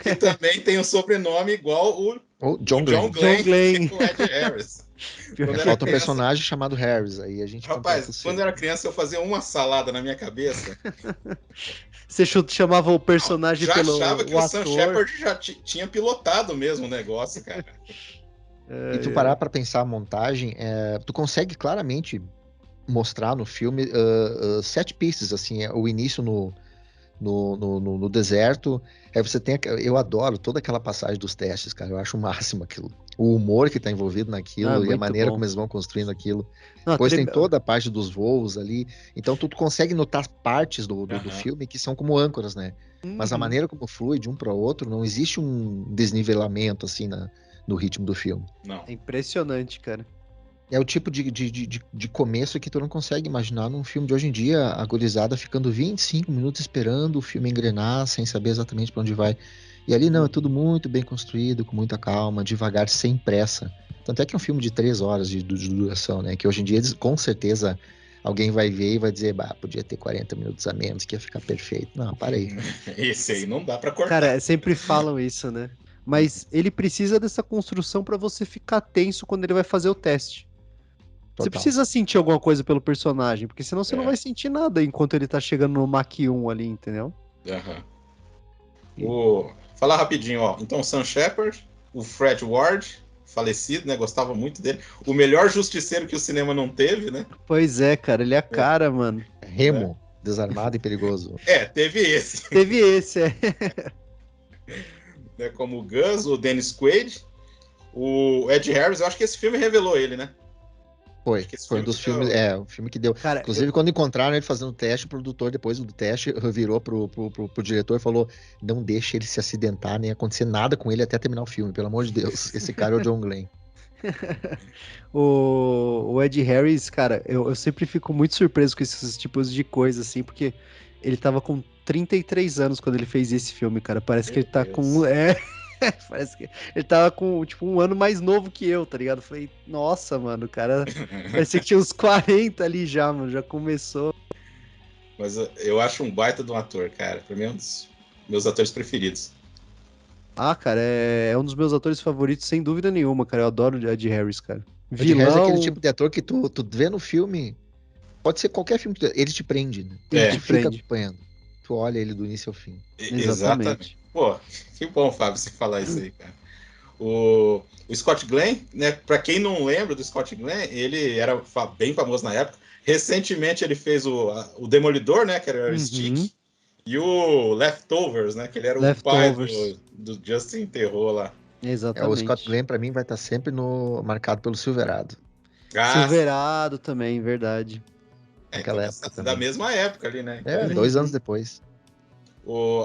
Que também tem um sobrenome igual o John Glenn, que é o Ed Harris. Falta um personagem chamado Harris, aí a gente... Rapaz, quando eu era criança, eu fazia uma salada na minha cabeça. Você chamava o personagem pelo achava que o Sam Shepard já tinha pilotado mesmo o negócio, cara. E tu parar pra pensar a montagem, tu consegue claramente mostrar no filme set pieces, assim, o início no deserto, aí você tem, eu adoro toda aquela passagem dos testes, cara, eu acho o máximo aquilo, o humor que tá envolvido naquilo e a maneira como eles vão construindo aquilo. Depois tem toda a parte dos voos ali, então tu consegue notar partes do filme que são como âncoras, né? Mas a maneira como flui de um para outro, não existe um desnivelamento assim no ritmo do filme. Não. É impressionante, cara. É o tipo de começo que tu não consegue imaginar num filme de hoje em dia, a gurizada ficando 25 minutos esperando o filme engrenar, sem saber exatamente para onde vai. E ali não, é tudo muito bem construído, com muita calma, devagar, sem pressa. Tanto é que é um filme de 3 horas de duração, né? Que hoje em dia, com certeza, alguém vai ver e vai dizer, podia ter 40 minutos a menos, que ia ficar perfeito. Não, para aí. Esse aí não dá para cortar. Cara, sempre falam isso, né? Mas ele precisa dessa construção para você ficar tenso quando ele vai fazer o teste. Total. Você precisa sentir alguma coisa pelo personagem, porque senão você não vai sentir nada enquanto ele tá chegando no Mach 1 ali, entendeu? Falar rapidinho, Então, o Sam Shepard, o Fred Ward, falecido, né? Gostava muito dele. O melhor justiceiro que o cinema não teve, né? Pois é, cara, ele é a cara, mano. Remo, desarmado e perigoso. Teve esse. Teve esse, Como o Gus, o Dennis Quaid, o Ed Harris, eu acho que esse filme revelou ele, né? Foi um dos filmes, o filme que deu. Cara, inclusive, quando encontraram ele fazendo o teste, o produtor, depois do teste, virou pro diretor e falou: não deixe ele se acidentar, nem acontecer nada com ele até terminar o filme, pelo amor de Deus. Esse cara é o John Glenn. O Ed Harris, cara, eu sempre fico muito surpreso com esses tipos de coisa, assim, porque Ele tava com 33 anos quando ele fez esse filme, cara. Parece que ele tá Deus. com. Parece que ele tava com, tipo, um ano mais novo que eu, tá ligado? Falei, nossa, mano, o cara parecia que tinha uns 40 ali já, mano. Já começou. Mas eu acho um baita de um ator, cara. Pra mim é um dos meus atores preferidos. Ah, cara, é um dos meus atores favoritos, sem dúvida nenhuma, cara. Eu adoro o Ed Harris, cara. O Ed Harris é aquele Vilão, tipo de ator que tu vê no filme, pode ser qualquer filme, ele te prende, né? ele É. te Tu fica prende. acompanhando. Tu olha ele do início ao fim. Exatamente. Pô, que bom, Fábio, você falar isso aí, cara. O Scott Glenn, né? Pra quem não lembra do Scott Glenn, ele era bem famoso na época. Recentemente ele fez o Demolidor, né? Que era o Stick. E o Leftovers, né? Que ele era o pai Leftovers. do Justin Terror lá. O Exatamente. Scott Glenn, pra mim, vai estar sempre marcado pelo Silverado. Silverado também, verdade. Naquela então, época da também. mesma época ali, né? Então, 2 anos depois.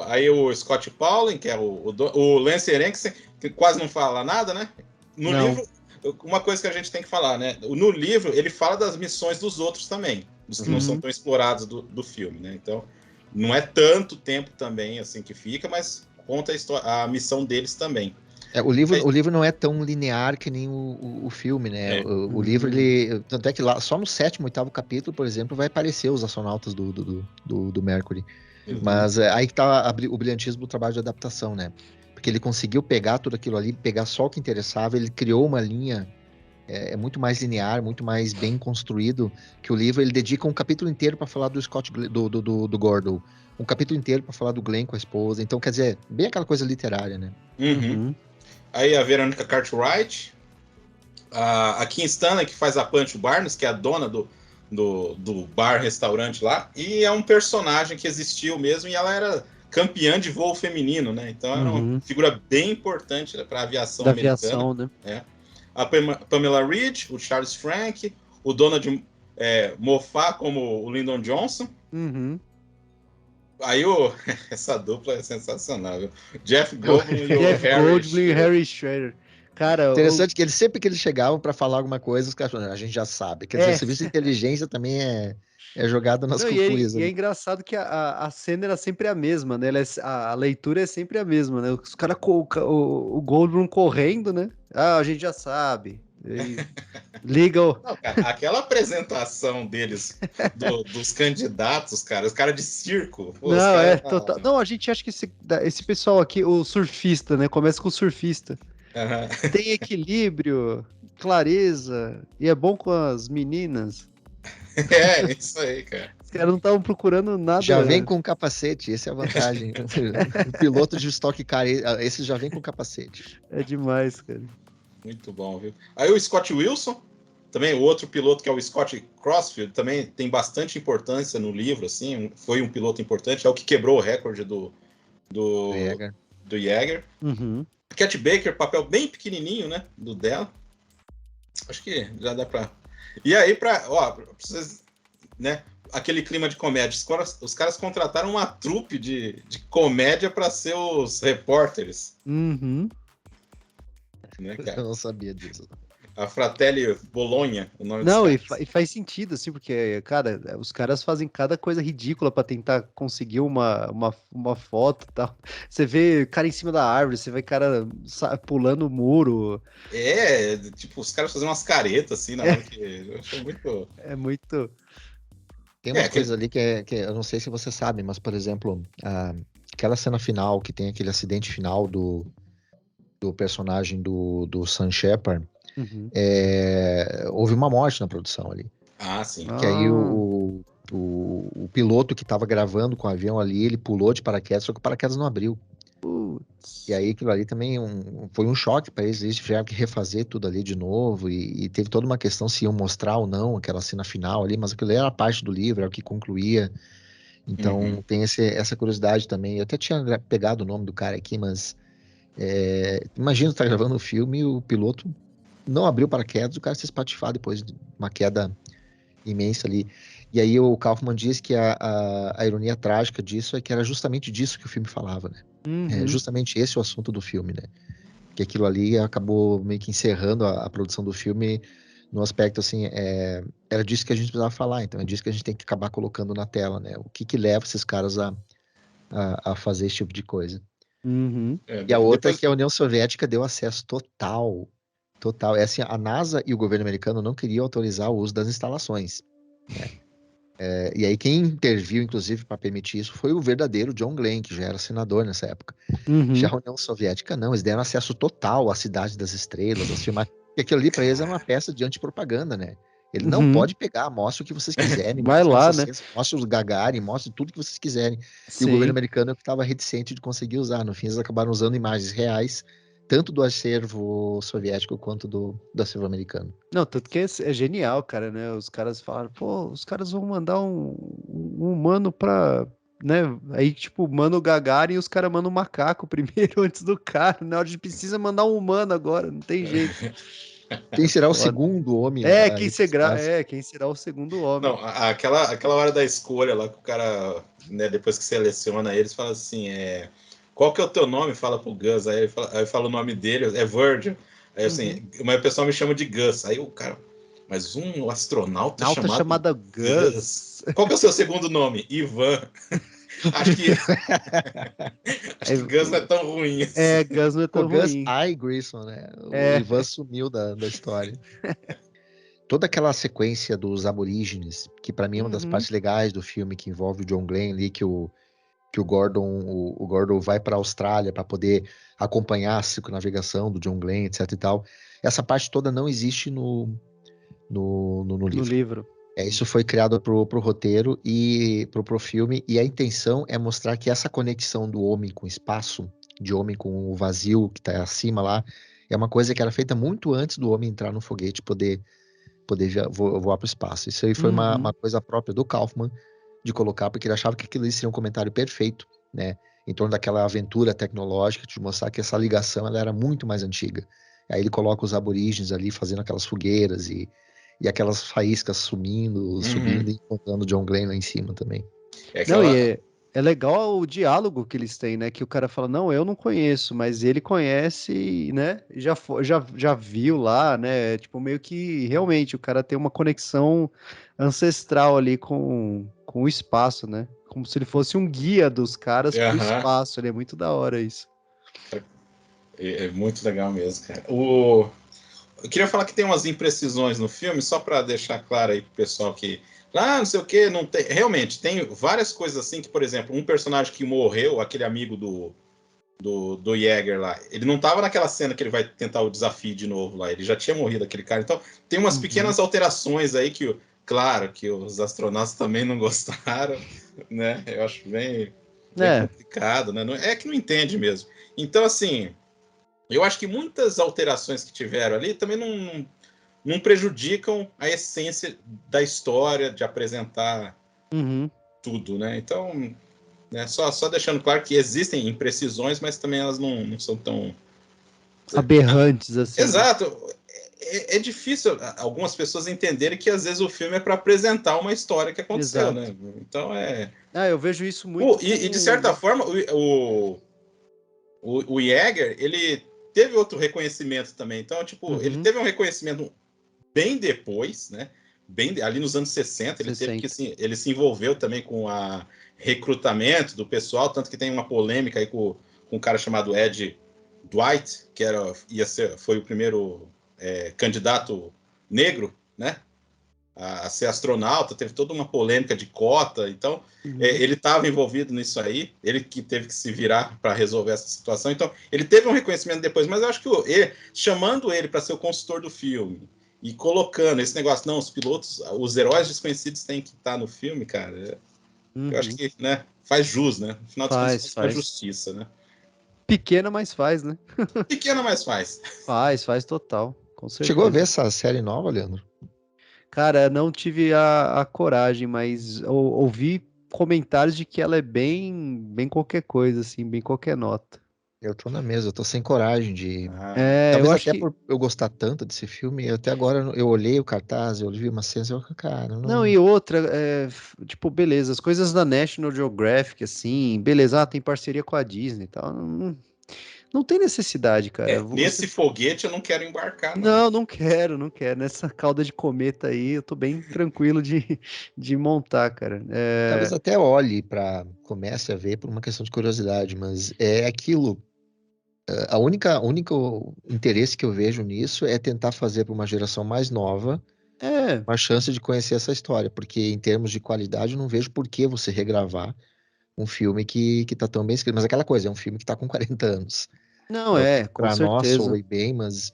Aí o Scott Pauling, que é o Lance Henriksen, que quase não fala nada, né? No Não. livro, uma coisa que a gente tem que falar, né? No livro, ele fala das missões dos outros também, dos que não são tão explorados do filme, né? Então, não é tanto tempo também assim que fica, mas conta a missão deles também. O livro não é tão linear que nem o filme, né? O livro, ele. Tanto é que lá, só no 7º, 8º capítulo, por exemplo, vai aparecer os astronautas do Mercury. Mas aí que tá o brilhantismo do trabalho de adaptação, né? Porque ele conseguiu pegar tudo aquilo ali, pegar só o que interessava, ele criou uma linha muito mais linear, muito mais bem construído, que o livro ele dedica um capítulo inteiro para falar do Scott, do Gordon, um capítulo inteiro para falar do Glenn com a esposa. Então, quer dizer, bem aquela coisa literária, né? Aí a Veronica Cartwright, a Kim Stanley, que faz a Punch Barnes, que é a dona do bar-restaurante lá, e é um personagem que existiu mesmo, e ela era campeã de voo feminino, né? Então era uma figura bem importante para a aviação americana. Aviação, né? A Pamela Reed, o Charles Frank, o Donald Moffat como o Lyndon Johnson. Aí essa dupla é sensacional, viu? Jeff Goldblum e o Harry Schrader. Cara, interessante que sempre que eles chegavam para falar alguma coisa, os caras falavam, a gente já sabe. Quer dizer, o serviço de inteligência também é jogado nas cucuias. E é engraçado que a cena era sempre a mesma, né? A leitura é sempre a mesma, né? Os caras, o Goldblum correndo, né? A gente já sabe. Liga o... Não, cara, aquela apresentação deles, dos candidatos, cara, os caras de circo. Pô, total. Não, a gente acha que esse pessoal aqui, o surfista, né? Começa com o surfista. Tem equilíbrio, clareza, e é bom com as meninas. É, isso aí, cara. Os caras não estavam procurando nada. Já vem com capacete, essa é a vantagem. O piloto de Stock Car, esse já vem com capacete. É demais, cara. Muito bom, viu? Aí o Scott Wilson, também o outro piloto que é o Scott Crossfield, também tem bastante importância no livro, assim, foi um piloto importante, é o que quebrou o recorde do Yeager. Cat Baker, papel bem pequenininho, né, do dela. Acho que já dá pra... E aí, pra vocês, né, aquele clima de comédia, os caras contrataram uma trupe de comédia pra ser os repórteres. Né, cara? Eu não sabia disso. A Fratelli Bologna, o nome Não, e faz sentido, assim, porque, cara, os caras fazem cada coisa ridícula pra tentar conseguir uma foto e tal. Você vê cara em cima da árvore, você vê cara pulando o muro. Tipo, os caras fazem umas caretas, assim, na hora que... Eu achei muito... É muito... Tem umas coisas ali que eu não sei se você sabe, mas, por exemplo, aquela cena final, que tem aquele acidente final do personagem do Sam Shepard, houve uma morte na produção ali. Ah, sim. Que aí o piloto que estava gravando com o avião ali, ele pulou de paraquedas, só que o paraquedas não abriu. E aí aquilo ali também foi um choque para eles tiveram que refazer tudo ali de novo, e teve toda uma questão se iam mostrar ou não aquela cena final ali, mas aquilo era parte do livro, era o que concluía. Então tem essa curiosidade também. Eu até tinha pegado o nome do cara aqui, mas imagina tu tá gravando um filme e o piloto não abriu paraquedas, o cara se espatifar depois de uma queda imensa ali. E aí o Kaufman diz que a ironia trágica disso é que era justamente disso que o filme falava, né? Justamente esse é o assunto do filme, né? Que aquilo ali acabou meio que encerrando a produção do filme no aspecto, assim, era disso que a gente precisava falar, então é disso que a gente tem que acabar colocando na tela, né? O que leva esses caras a fazer esse tipo de coisa. Uhum. E a outra é Depois, que a União Soviética deu acesso total. É assim, a NASA e o governo americano não queriam autorizar o uso das instalações, né? E aí quem interviu, inclusive, para permitir isso foi o verdadeiro John Glenn, que já era senador nessa época. Já Uhum. a União Soviética não, eles deram acesso total à Cidade das Estrelas, às filmagens, porque aquilo ali para eles era uma peça de antipropaganda, né? Ele não Uhum. pode pegar, mostre o que vocês quiserem, Vai mostre lá, nossa né? ciência, mostre os Gagarin, mostre tudo que vocês quiserem. E o governo Sim. americano estava reticente de conseguir usar. No fim, eles acabaram usando imagens reais, tanto do acervo soviético quanto do acervo americano. Não, tanto que é genial, cara, né? Os caras falaram, pô, os caras vão mandar um humano pra, né? Aí, tipo, manda o Gagarin e os caras mandam um macaco primeiro antes do cara, né? A gente precisa mandar um humano agora, não tem jeito. Quem será o Foda. segundo homem a ir para o espaço? Quem será o segundo homem? não, aquela hora da escolha lá que o cara, né, depois que seleciona eles, fala assim, qual que é o teu nome? Fala pro Gus, aí fala o nome dele, é Virgil. Aí Uhum. assim, mas o pessoal me chama de Gus. Aí o cara, mas um astronauta Nauta chamado chamada Gus. Gus. Qual que é o seu segundo nome? Ivan. Acho que, acho Aí, que Gus não é tão ruim assim. Gus não é O tão Gus ruim. I. Grissom, né? O É. Ivan sumiu da história. Toda aquela sequência dos aborígenes, que para mim é uma das Uhum. partes legais do filme, que envolve o John Glenn ali, que o Gordon, o Gordon vai para a Austrália para poder acompanhar a circunnavegação do John Glenn, etc e tal. Essa parte toda não existe no No livro. livro. Isso foi criado pro roteiro e pro filme, e a intenção é mostrar que essa conexão do homem com o espaço, de homem com o vazio que está acima lá, é uma coisa que era feita muito antes do homem entrar no foguete poder voar para o espaço. Isso aí foi uma Uhum. coisa própria do Kaufman de colocar, porque ele achava que aquilo ali seria um comentário perfeito, né? Em torno daquela aventura tecnológica, de mostrar que essa ligação ela era muito mais antiga. Aí ele coloca os aborígenes ali fazendo aquelas fogueiras e aquelas faíscas subindo Uhum. e encontrando o John Glenn lá em cima também. É Não, e aquela. é legal o diálogo que eles têm, né? Que o cara fala, não, eu não conheço, mas ele conhece, né? Já viu lá, né? Tipo, meio que realmente o cara tem uma conexão ancestral ali com o espaço, né? Como se ele fosse um guia dos caras pro Aham. espaço. Ele é muito da hora isso. É muito legal mesmo, cara. Eu queria falar que tem umas imprecisões no filme, só para deixar claro aí pro pessoal que. Não sei o que, não tem. Realmente, tem várias coisas assim que, por exemplo, um personagem que morreu, aquele amigo do Jäger lá, ele não tava naquela cena que ele vai tentar o desafio de novo lá, ele já tinha morrido aquele cara. Então, tem umas Uhum. pequenas alterações aí que, claro, que os astronautas também não gostaram, né? Eu acho bem É, complicado, né? É que não entende mesmo. Então, assim. Eu acho que muitas alterações que tiveram ali também não prejudicam a essência da história, de apresentar uhum. tudo, né? Então, né, só deixando claro que existem imprecisões, mas também elas não são tão. Aberrantes, assim, né? Exato. É difícil algumas pessoas entenderem que às vezes o filme é para apresentar uma história que aconteceu, Exato. né? Então é. Ah, eu vejo isso muito E de certa com. forma, o Jäger, ele teve outro reconhecimento também. Então, tipo, ele Uhum. teve um reconhecimento bem depois, né? Bem ali nos anos 60, ele teve que 60. ele se envolveu também com a recrutamento do pessoal, tanto que tem uma polêmica aí com um cara chamado Ed Dwight, que foi o primeiro candidato negro, né? A ser astronauta, teve toda uma polêmica de cota, então Uhum. ele estava envolvido nisso aí, ele que teve que se virar para resolver essa situação, então ele teve um reconhecimento depois, mas eu acho que chamando ele para ser o consultor do filme e colocando esse negócio, não, os pilotos, os heróis desconhecidos têm que estar no filme, cara, eu acho Uhum. que, né, faz jus, né, no final das contas Faz, faz uma faz. justiça, né, Pequena, mas faz, né? pequena, mas faz. Faz total, com Chegou a ver certeza. essa série nova, Leandro? Cara, não tive a coragem, mas ouvi comentários de que ela é bem qualquer coisa, assim, bem qualquer nota. Eu tô na mesa, eu tô sem coragem de. Ah, É, eu Talvez acho até que. por eu gostar tanto desse filme, até agora eu olhei o cartaz, eu vi uma cena e eu, cara, Não, não. e outra, tipo, beleza, as coisas da National Geographic, assim, beleza, tem parceria com a Disney e tal. Não tem necessidade, cara. Nesse foguete eu não quero embarcar, não. Não quero. Nessa cauda de cometa aí, eu tô bem tranquilo de montar, cara. Talvez até olhe comece a ver por uma questão de curiosidade, mas é aquilo. O único interesse que eu vejo nisso é tentar fazer para uma geração mais nova uma chance de conhecer essa história, porque em termos de qualidade eu não vejo por que você regravar um filme que tá tão bem escrito. Mas aquela coisa, é um filme que tá com 40 anos. Não, com Para nós certeza. soe bem, mas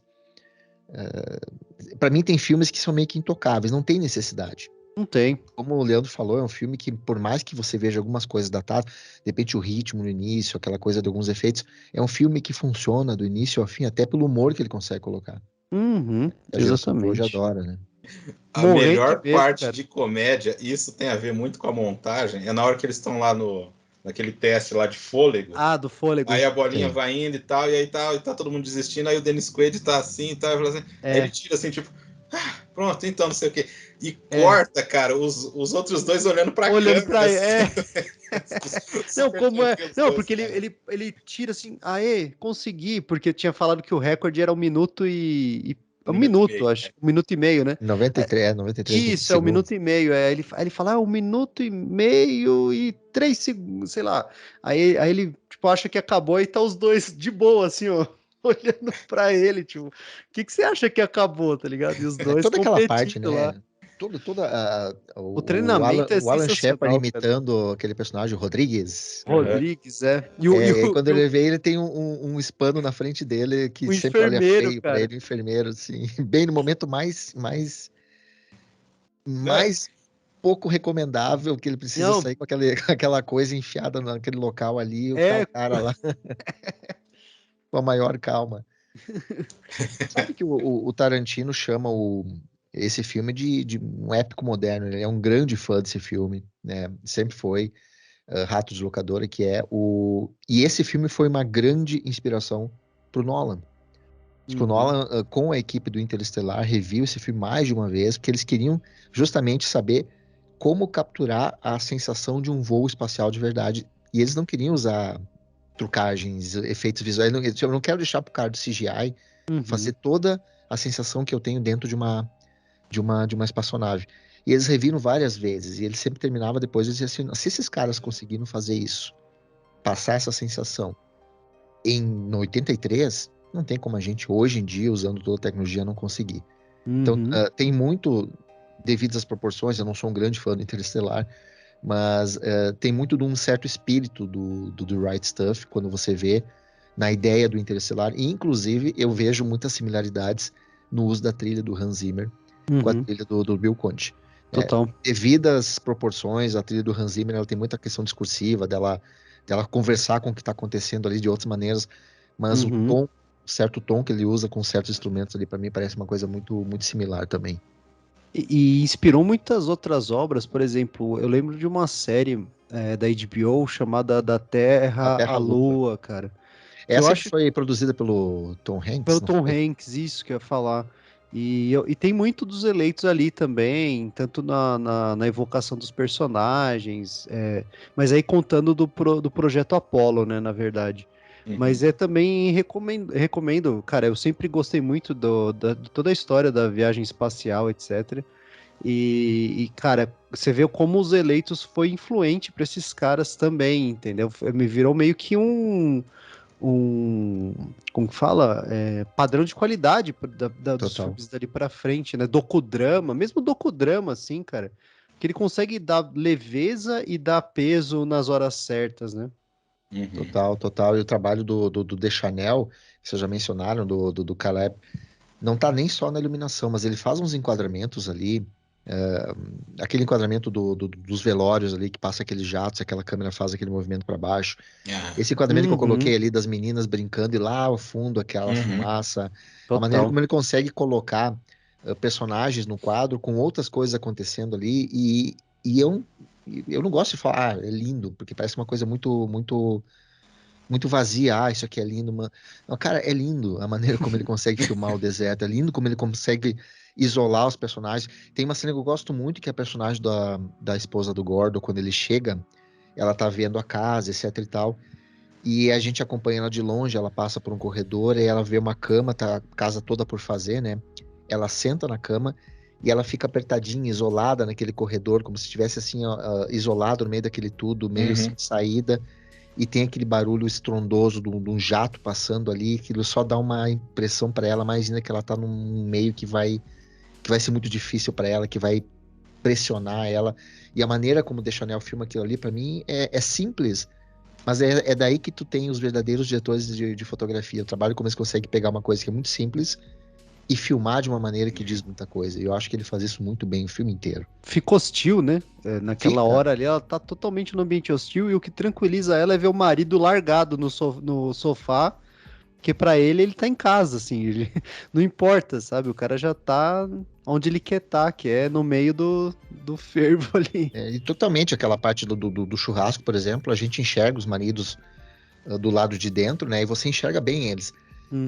para mim tem filmes que são meio que intocáveis, não tem necessidade. Não tem. Como o Leandro falou, é um filme que, por mais que você veja algumas coisas datadas, de repente o ritmo no início, aquela coisa de alguns efeitos, é um filme que funciona do início ao fim, até pelo humor que ele consegue colocar. A geração de hoje Exatamente. adora, né? A melhor parte de comédia, isso tem a ver muito com a montagem, é na hora que eles estão lá naquele teste lá de fôlego. Do fôlego. Aí a bolinha vai indo e tal, e aí tá todo mundo desistindo, aí o Dennis Quaid tá assim e tal, assim, aí ele tira assim, tipo, pronto, então não sei o quê. E corta, cara, os outros dois olhando pra câmera. Pra assim, não, como é? Não, porque ele tira assim, consegui, porque tinha falado que o recorde era 1 minuto e 1 minuto, acho. 1 minuto e meio, né? 93 Isso, é 1 minuto e meio. Aí ele fala, 1 minuto e meio e 3 segundos, sei lá. Aí ele, tipo, acha que acabou e tá os dois de boa, assim, ó, olhando pra ele, tipo, o que você acha que acabou, tá ligado? E os dois toda aquela parte, competindo lá. né? O treinamento o Alan Shepard sensacional, imitando aquele personagem, Rodrigues. Rodrigues, E aí, quando ele vê, ele tem um hispano na frente dele que o sempre olha enfermeiro, feio pra cara. ele, o enfermeiro, assim, bem no momento mais pouco recomendável, que ele precisa sair com aquela coisa enfiada naquele local ali, e o cara lá com a maior calma. Sabe que o Tarantino chama esse filme de um épico moderno, ele é um grande fã desse filme, né? Sempre foi. Rato de Locadora, que é E esse filme foi uma grande inspiração pro Nolan. Tipo, o Nolan, com a equipe do Interestelar, reviu esse filme mais de uma vez, porque eles queriam justamente saber como capturar a sensação de um voo espacial de verdade. E eles não queriam usar trucagens, efeitos visuais. Eu não quero deixar pro cara do CGI fazer toda a sensação que eu tenho dentro de uma espaçonave. E eles reviram várias vezes, e ele sempre terminava depois e dizia assim, se esses caras conseguiram fazer isso, passar essa sensação no 83, não tem como a gente, hoje em dia, usando toda a tecnologia, não conseguir. Então, tem muito, devido às proporções, eu não sou um grande fã do Interestelar, mas tem muito de um certo espírito do Right Stuff, quando você vê na ideia do Interestelar, e inclusive eu vejo muitas similaridades no uso da trilha do Hans Zimmer com a trilha do Bill Conti. Total. Devido às proporções, a trilha do Hans Zimmer ela tem muita questão discursiva, dela conversar com o que está acontecendo ali de outras maneiras, mas o certo tom que ele usa com certos instrumentos ali, para mim, parece uma coisa muito, muito similar também. E inspirou muitas outras obras, por exemplo, eu lembro de uma série da HBO chamada Da Terra à Lua, cara. Essa que foi produzida pelo Tom Hanks? Pelo Tom Hanks, isso que eu ia falar. E tem muito dos eleitos ali também, tanto na evocação dos personagens, mas aí contando do projeto Apollo, né, na verdade. Mas também recomendo, cara, eu sempre gostei muito de toda a história da viagem espacial, etc. E, cara, você vê como os eleitos foi influente para esses caras também, entendeu? Me virou meio que como que fala? Padrão de qualidade dos filmes dali pra frente, né? Docudrama, mesmo docudrama, assim, cara, que ele consegue dar leveza e dar peso nas horas certas, né? Total. E o trabalho do Deschanel, que vocês já mencionaram, do Caleb, não tá nem só na iluminação, mas ele faz uns enquadramentos ali, aquele enquadramento dos velórios ali, que passa aqueles jatos, aquela câmera faz aquele movimento para baixo. Esse enquadramento que eu coloquei ali das meninas brincando e lá ao fundo aquela fumaça, a maneira como ele consegue colocar personagens no quadro com outras coisas acontecendo ali e eu não gosto de falar, é lindo, porque parece uma coisa muito, muito, muito vazia. Isso aqui é lindo, mano. Não, cara, é lindo a maneira como ele consegue filmar o deserto, é lindo como ele consegue isolar os personagens. Tem uma cena que eu gosto muito, que é a personagem da esposa do Gordon, quando ele chega, ela tá vendo a casa, etc e tal. E a gente acompanha ela de longe, ela passa por um corredor, e ela vê uma cama, tá a casa toda por fazer, né? Ela senta na cama e ela fica apertadinha, isolada naquele corredor, como se estivesse assim, isolado no meio daquele tudo, meio sem saída. E tem aquele barulho estrondoso de um jato passando ali, aquilo só dá uma impressão para ela, mais ainda que ela tá num meio que vai ser muito difícil para ela, que vai pressionar ela. E a maneira como o Deschanel filma aquilo ali, para mim, é simples. Mas é daí que tu tem os verdadeiros diretores de fotografia. O trabalho como eles conseguem pegar uma coisa que é muito simples e filmar de uma maneira que diz muita coisa. E eu acho que ele faz isso muito bem o filme inteiro. Fica hostil, né? Naquela hora ali, ela tá totalmente no ambiente hostil e o que tranquiliza ela é ver o marido largado no sofá, que pra ele tá em casa, assim, ele não importa, sabe? O cara já tá onde ele quer estar, que é no meio do fervo ali. E totalmente aquela parte do churrasco, por exemplo, a gente enxerga os maridos do lado de dentro, né? E você enxerga bem eles.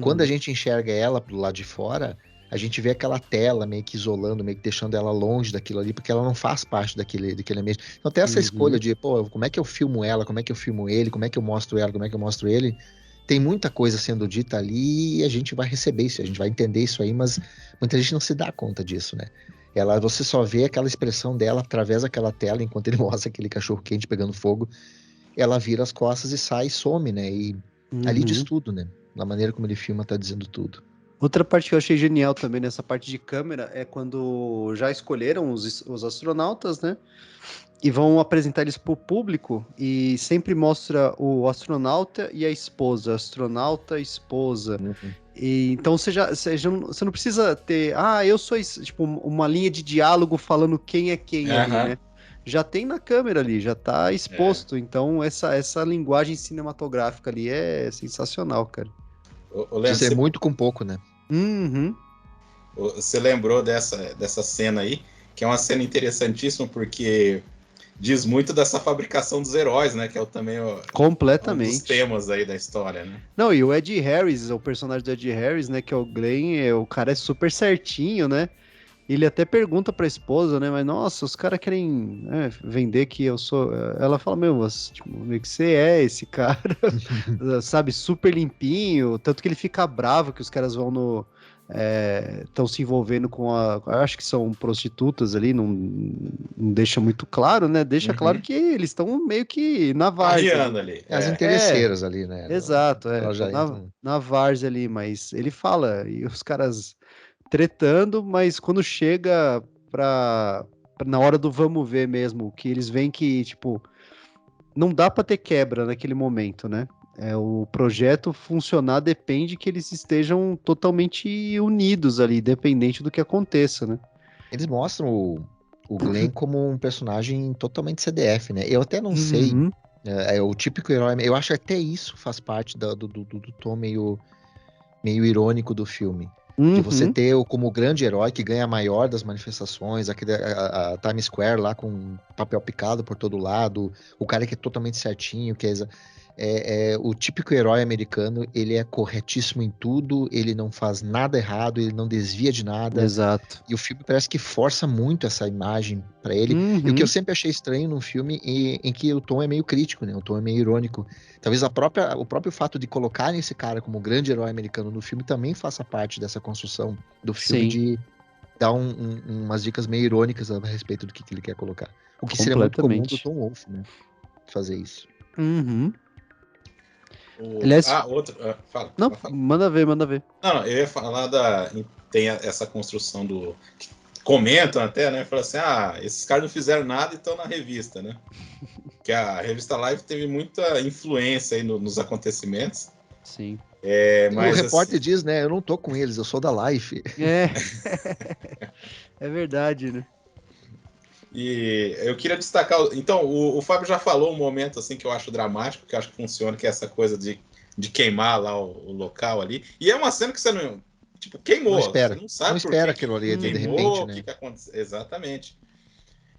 Quando a gente enxerga ela pro lado de fora, a gente vê aquela tela meio que isolando, meio que deixando ela longe daquilo ali, porque ela não faz parte daquele ambiente. Então tem essa escolha de, como é que eu filmo ela, como é que eu filmo ele, como é que eu mostro ela, como é que eu mostro ele. Tem muita coisa sendo dita ali e a gente vai receber isso, a gente vai entender isso aí, mas muita gente não se dá conta disso, né? Você só vê aquela expressão dela através daquela tela, enquanto ele mostra aquele cachorro quente pegando fogo, ela vira as costas e sai e some, né? E ali diz tudo, né? Na maneira como ele filma, tá dizendo tudo. Outra parte que eu achei genial também nessa parte de câmera é quando já escolheram os astronautas, né? E vão apresentar eles pro público e sempre mostra o astronauta e a esposa, astronauta, esposa. E, então você não precisa ter, eu sou tipo uma linha de diálogo falando quem é quem ali, né? Já tem na câmera ali, já tá exposto. Então essa linguagem cinematográfica ali é sensacional, cara. Isso é muito com pouco, né? Você lembrou dessa cena aí, que é uma cena interessantíssima, porque diz muito dessa fabricação dos heróis, né? Que é também completamente um dos temas aí da história, né? Não, e o Ed Harris, o personagem do Ed Harris, né? Que é o Glenn, o cara é super certinho, né? Ele até pergunta pra esposa, né? Mas, nossa, os caras querem vender que eu sou... Ela fala, meio que você é esse cara, sabe? Super limpinho. Tanto que ele fica bravo que os caras vão estão se envolvendo com acho que são prostitutas ali, não deixa muito claro, né? Deixa claro que eles estão meio que na várzea. Ali. As interesseiras ali, né? Exato, na várzea ali, mas ele fala, e os caras tretando, mas quando chega na hora do vamos ver mesmo, que eles veem que, tipo, não dá pra ter quebra naquele momento, né? O projeto funcionar depende que eles estejam totalmente unidos ali, independente do que aconteça, né? Eles mostram o Glenn como um personagem totalmente CDF, né? Eu até não sei, é o típico herói, eu acho que até isso faz parte do tom meio irônico do filme. De você ter como grande herói que ganha a maior das manifestações, a Times Square lá com papel picado por todo lado, o cara que é totalmente certinho, que o típico herói americano, ele é corretíssimo em tudo, ele não faz nada errado, ele não desvia de nada. Exato. E o filme parece que força muito essa imagem pra ele. E o que eu sempre achei estranho num filme em que o tom é meio crítico, né? O tom é meio irônico. Talvez o próprio fato de colocarem esse cara como grande herói americano no filme também faça parte dessa construção do filme. Sim. De dar umas dicas meio irônicas a respeito do que ele quer colocar. O que seria muito comum do Tom Wolfe, né? Fazer isso. Aliás, fala. Não, fala. Manda ver. Não, eu ia falar tem essa construção comentam até, né? Falam assim, esses caras não fizeram nada e estão na revista, né? Que a revista Live teve muita influência aí nos acontecimentos. Sim. Mas o repórter diz, né? Eu não tô com eles, eu sou da Life. É verdade, né? E eu queria destacar... Então, o Fábio já falou um momento assim que eu acho dramático, que eu acho que funciona, que é essa coisa de queimar lá o local ali. E é uma cena que você não... Tipo, queimou. Não espera. Você não sabe não espera aquilo ali, queimou, de repente, né? O que aconteceu. Exatamente.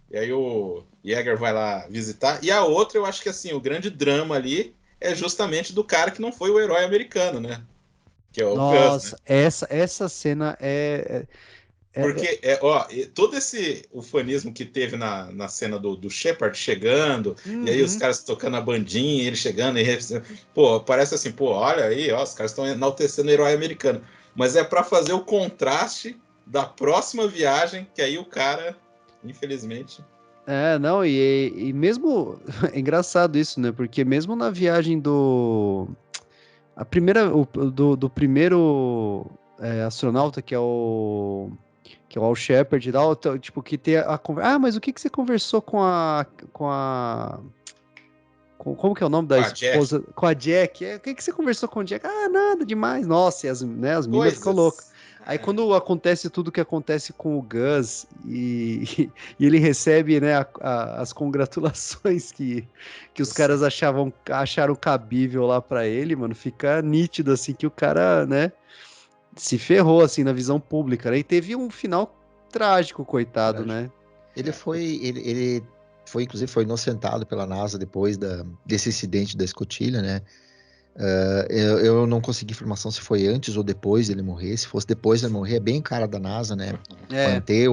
E aí o Yeager vai lá visitar. E a outra, eu acho que assim, o grande drama ali é justamente do cara que não foi o herói americano, né? Que é o Gus, né? Essa cena Porque, ó, todo esse ufanismo que teve na cena do Shepard chegando, e aí os caras tocando a bandinha, ele chegando, pô, parece assim, pô, olha aí, ó, os caras estão enaltecendo o herói americano. Mas é para fazer o contraste da próxima viagem, que aí o cara, infelizmente... Não, e mesmo... É engraçado isso, né? Porque mesmo na viagem a primeira, do primeiro astronauta, que é o Al Shepard, lá, tipo, que tem a conversa. Ah, mas o que você conversou como que é o nome da Com a Jack. esposa? Com a Jack. O que você conversou com a Jack? Ah, nada demais. Nossa, e as meninas ficam Coisas. loucas. Aí quando acontece tudo que acontece com o Gus e ele recebe, né, as congratulações que os caras acharam cabível lá pra ele, mano, fica nítido assim que o cara, né, se ferrou assim na visão pública, né? E teve um final trágico, coitado, né? Ele foi, inclusive, foi inocentado pela NASA depois desse incidente da escotilha, né? Eu não consegui informação se foi antes ou depois dele morrer. Se fosse depois dele morrer, é bem cara da NASA, né? Manter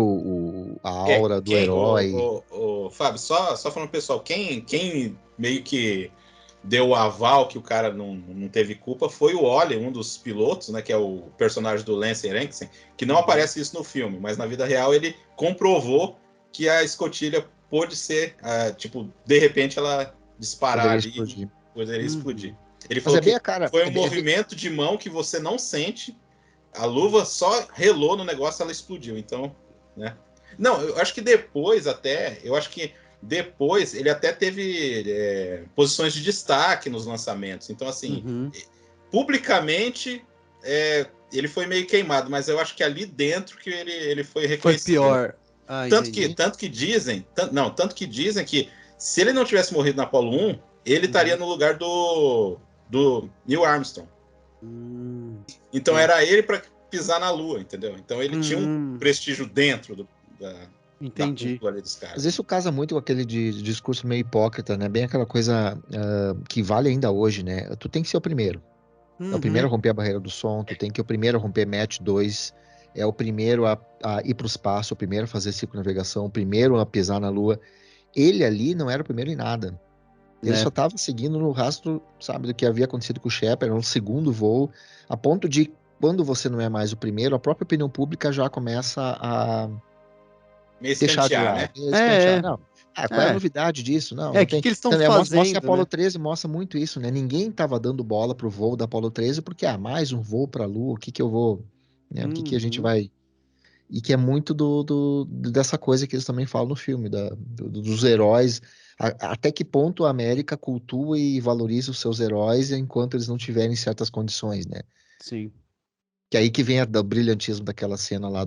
a aura do herói. Fábio, só falando pessoal, quem meio que deu o aval que o cara não teve culpa foi o Oli, um dos pilotos, né? Que é o personagem do Lance Henriksen, que não aparece isso no filme, mas na vida real ele comprovou que a escotilha pôde ser, tipo, de repente ela disparar Poderia ali explodir. e poderia explodir. Ele Mas falou bem que a cara. foi um movimento de mão que você não sente, a luva só relou no negócio, ela explodiu. Então, né? Não, eu acho que depois ele até teve posições de destaque nos lançamentos. Então, assim, publicamente ele foi meio queimado, mas eu acho que ali dentro que ele foi reconhecido. Foi pior. Tanto que dizem que se ele não tivesse morrido na Apollo 1, ele estaria no lugar do Neil Armstrong. Então era ele para pisar na Lua, entendeu? Então ele tinha um prestígio dentro da cúpula ali dos caras. Mas isso casa muito com aquele discurso meio hipócrita, né? Bem aquela coisa que vale ainda hoje, né? Tu tem que ser o primeiro. É o primeiro a romper a barreira do som, tu tem que ser o primeiro a romper Mach 2, é o primeiro a ir para o espaço, o primeiro a fazer circunnavegação, o primeiro a pisar na Lua. Ele ali não era o primeiro em nada. Ele só estava seguindo no rastro, sabe, do que havia acontecido com o Shepard, era um segundo voo, a ponto de, quando você não é mais o primeiro, a própria opinião pública já começa a deixar de lado. Né? Escantear. Não. Qual é a novidade disso? Não O tem. que eles estão fazendo, mostra a Apollo né? 13, mostra muito isso, né? Ninguém estava dando bola pro voo da Apollo 13, porque, mais um voo pra Lua, o que que eu vou... Né? O que a gente vai... E que é muito dessa coisa que eles também falam no filme, dos heróis. Até que ponto a América cultua e valoriza os seus heróis enquanto eles não tiverem certas condições, né? Sim. Que aí que vem o brilhantismo daquela cena lá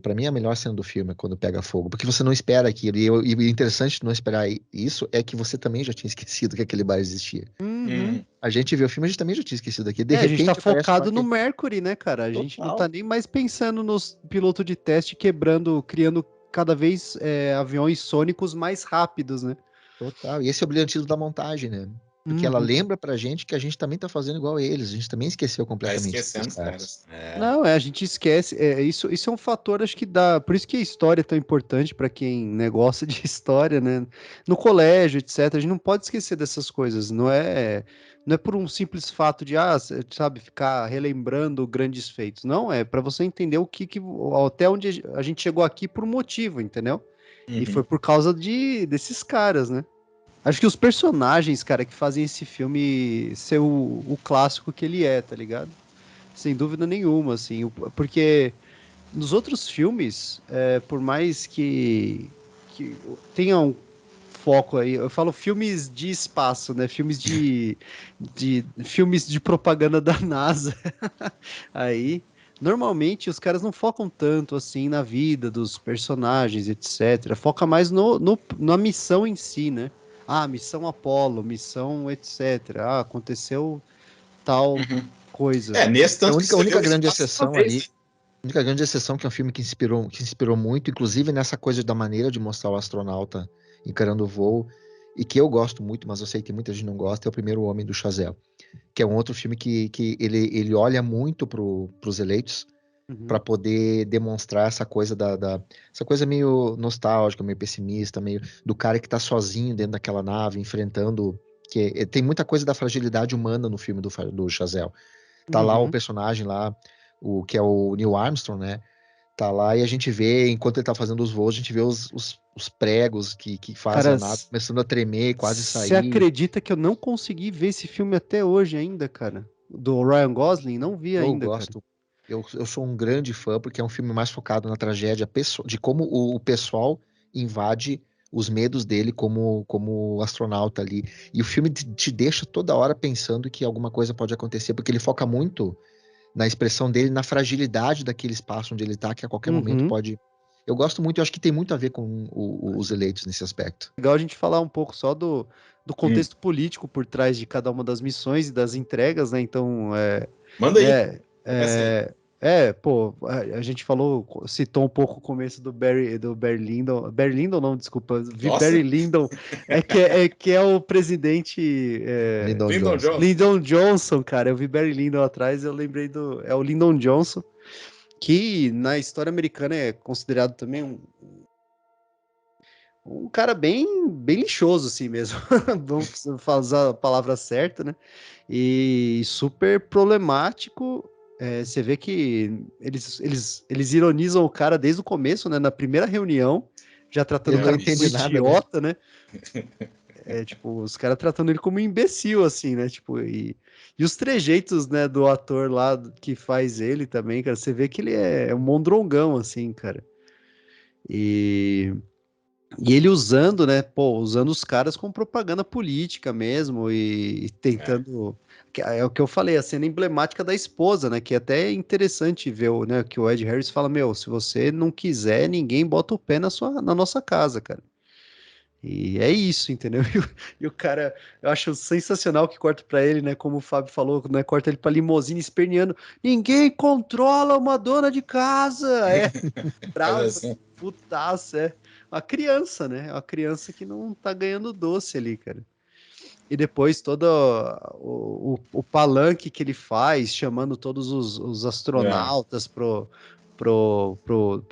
pra mim, a melhor cena do filme é quando pega fogo, porque você não espera aquilo. E o interessante de não esperar isso é que você também já tinha esquecido que aquele bar existia. A gente vê o filme, a gente também já tinha esquecido daquilo. De repente, a gente tá focado no que... Mercury, né, cara? A gente não Total. tá nem mais pensando nos pilotos de teste criando cada vez aviões sônicos mais rápidos, né? Total. E esse é o brilhantismo da montagem, né? Porque ela lembra pra gente que a gente também tá fazendo igual a eles. A gente também esqueceu completamente. Tá esquecendo os caras. Não, a gente esquece. Isso é um fator, acho que dá. Por isso que a história é tão importante pra quem, né, gosta de história, né? No colégio, etc. A gente não pode esquecer dessas coisas. Não é por um simples fato de, sabe, ficar relembrando grandes feitos. Não, é pra você entender até onde a gente chegou aqui por um motivo, entendeu? E foi por causa desses caras, né? Acho que os personagens, cara, que fazem esse filme ser o clássico que ele é, tá ligado? Sem dúvida nenhuma, assim. Porque nos outros filmes, por mais que tenha um foco aí, eu falo filmes de espaço, né? Filmes filmes de propaganda da NASA. Aí, normalmente, os caras não focam tanto, assim, na vida dos personagens, etc. Foca mais na missão em si, né? Missão Apollo, missão etc. Aconteceu tal coisa. Nesse tanto a única que grande exceção ali, a única grande exceção que é um filme que inspirou muito, inclusive nessa coisa da maneira de mostrar o astronauta encarando o voo, e que eu gosto muito, mas eu sei que muita gente não gosta, é O Primeiro Homem do Chazelle, que é um outro filme que ele olha muito pros eleitos, para poder demonstrar essa coisa essa coisa meio nostálgica, meio pessimista, meio do cara que tá sozinho dentro daquela nave, enfrentando... tem muita coisa da fragilidade humana no filme do Chazelle. Tá lá o personagem lá, que é o Neil Armstrong, né? Tá lá e a gente vê, enquanto ele tá fazendo os voos, a gente vê os pregos que fazem a nave começando a tremer, quase sair. Você acredita que eu não consegui ver esse filme até hoje ainda, cara? Do Ryan Gosling? Não vi ainda, Eu gosto. Eu sou um grande fã, porque é um filme mais focado na tragédia, de como o pessoal invade os medos dele como astronauta ali. E o filme te deixa toda hora pensando que alguma coisa pode acontecer, porque ele foca muito na expressão dele, na fragilidade daquele espaço onde ele tá, que a qualquer momento pode... Eu gosto muito, eu acho que tem muito a ver com os eleitos nesse aspecto. Legal a gente falar um pouco só do contexto político por trás de cada uma das missões e das entregas, né? Então, Manda aí. Começa aí. pô, a gente citou um pouco o começo do Barry Lyndon. Barry Lyndon, não, desculpa. Nossa. Barry Lyndon, que é o presidente Lyndon Johnson, cara. Eu vi Barry Lyndon atrás, eu lembrei é o Lyndon Johnson, que na história americana é considerado também um cara bem lixoso, assim mesmo. Vamos fazer a palavra certa, né? E super problemático. Você vê que eles ironizam o cara desde o começo, né? Na primeira reunião, já tratando o cara como idiota, né? Tipo, os caras tratando ele como um imbecil, assim, né? Tipo, e os trejeitos, né, do ator lá que faz ele também, cara, você vê que ele é um mondrongão, assim, cara. E ele usando, né, usando os caras como propaganda política mesmo e tentando... É o que eu falei, a cena emblemática da esposa, né, que é até interessante ver, né, que o Ed Harris fala, se você não quiser, ninguém bota o pé na nossa casa, cara. E é isso, entendeu? E o cara, eu acho sensacional que corta pra ele, né, como o Fábio falou, né, corta ele pra limusine esperneando, ninguém controla uma dona de casa, bravo, Assim. putaço, uma criança, né? Uma criança que não tá ganhando doce ali, cara. E depois todo o palanque que ele faz, chamando todos os astronautas pro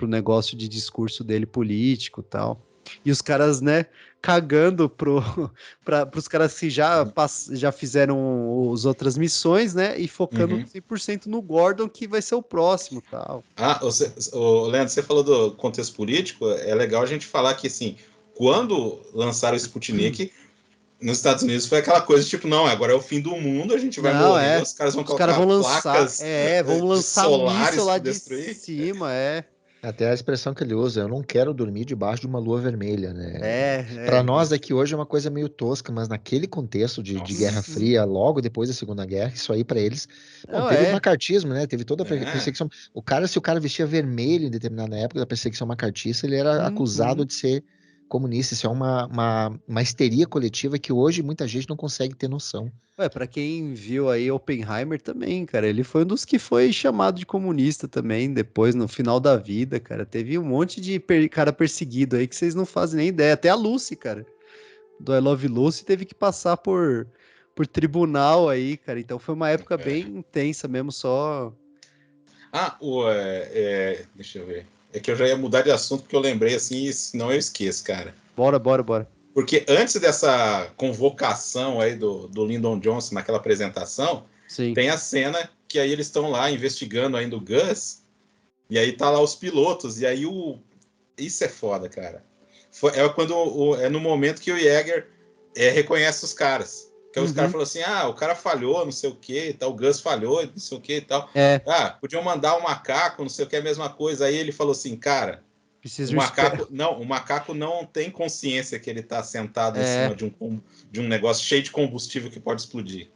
negócio de discurso dele político e tal. E os caras, né, cagando pros caras que já fizeram as outras missões, né, e focando 100% no Gordon, que vai ser o próximo tal. Leandro, você falou do contexto político, é legal a gente falar que, assim, quando lançaram o Sputnik, nos Estados Unidos foi aquela coisa, tipo, não, agora é o fim do mundo, a gente vai morrer, os caras vão colocar placas vão lançar solares míssil lá para de destruir. cima, Até a expressão que ele usa, eu não quero dormir debaixo de uma lua vermelha, né? Para Para nós aqui hoje é uma coisa meio tosca, mas naquele contexto de Guerra Fria, logo depois da Segunda Guerra, isso aí para eles, teve o macartismo, né? Teve toda a perseguição. Se o cara vestia vermelho em determinada época da perseguição macartista, ele era acusado de ser comunista. Isso é uma histeria coletiva que hoje muita gente não consegue ter noção. Para quem viu aí Oppenheimer também, cara, ele foi um dos que foi chamado de comunista também, depois, no final da vida, cara, teve um monte de cara perseguido aí que vocês não fazem nem ideia, até a Lucy, cara, do I Love Lucy teve que passar por tribunal aí, cara, então foi uma época bem intensa mesmo, só... Deixa eu ver, é que eu já ia mudar de assunto porque eu lembrei assim, senão eu esqueço, cara. Bora. Porque antes dessa convocação aí do Lyndon Johnson naquela apresentação, tem a cena que aí eles estão lá investigando ainda o Gus, e aí tá lá os pilotos, e aí isso é foda, cara. É no momento que o Yeager reconhece os caras. Que os caras falam assim, o cara falhou, não sei o que, tal, o Gus falhou, não sei o que e tal. Podiam mandar um macaco, não sei o que, a mesma coisa. Aí ele falou assim, cara, o macaco não tem consciência que ele tá sentado em cima de um negócio cheio de combustível que pode explodir.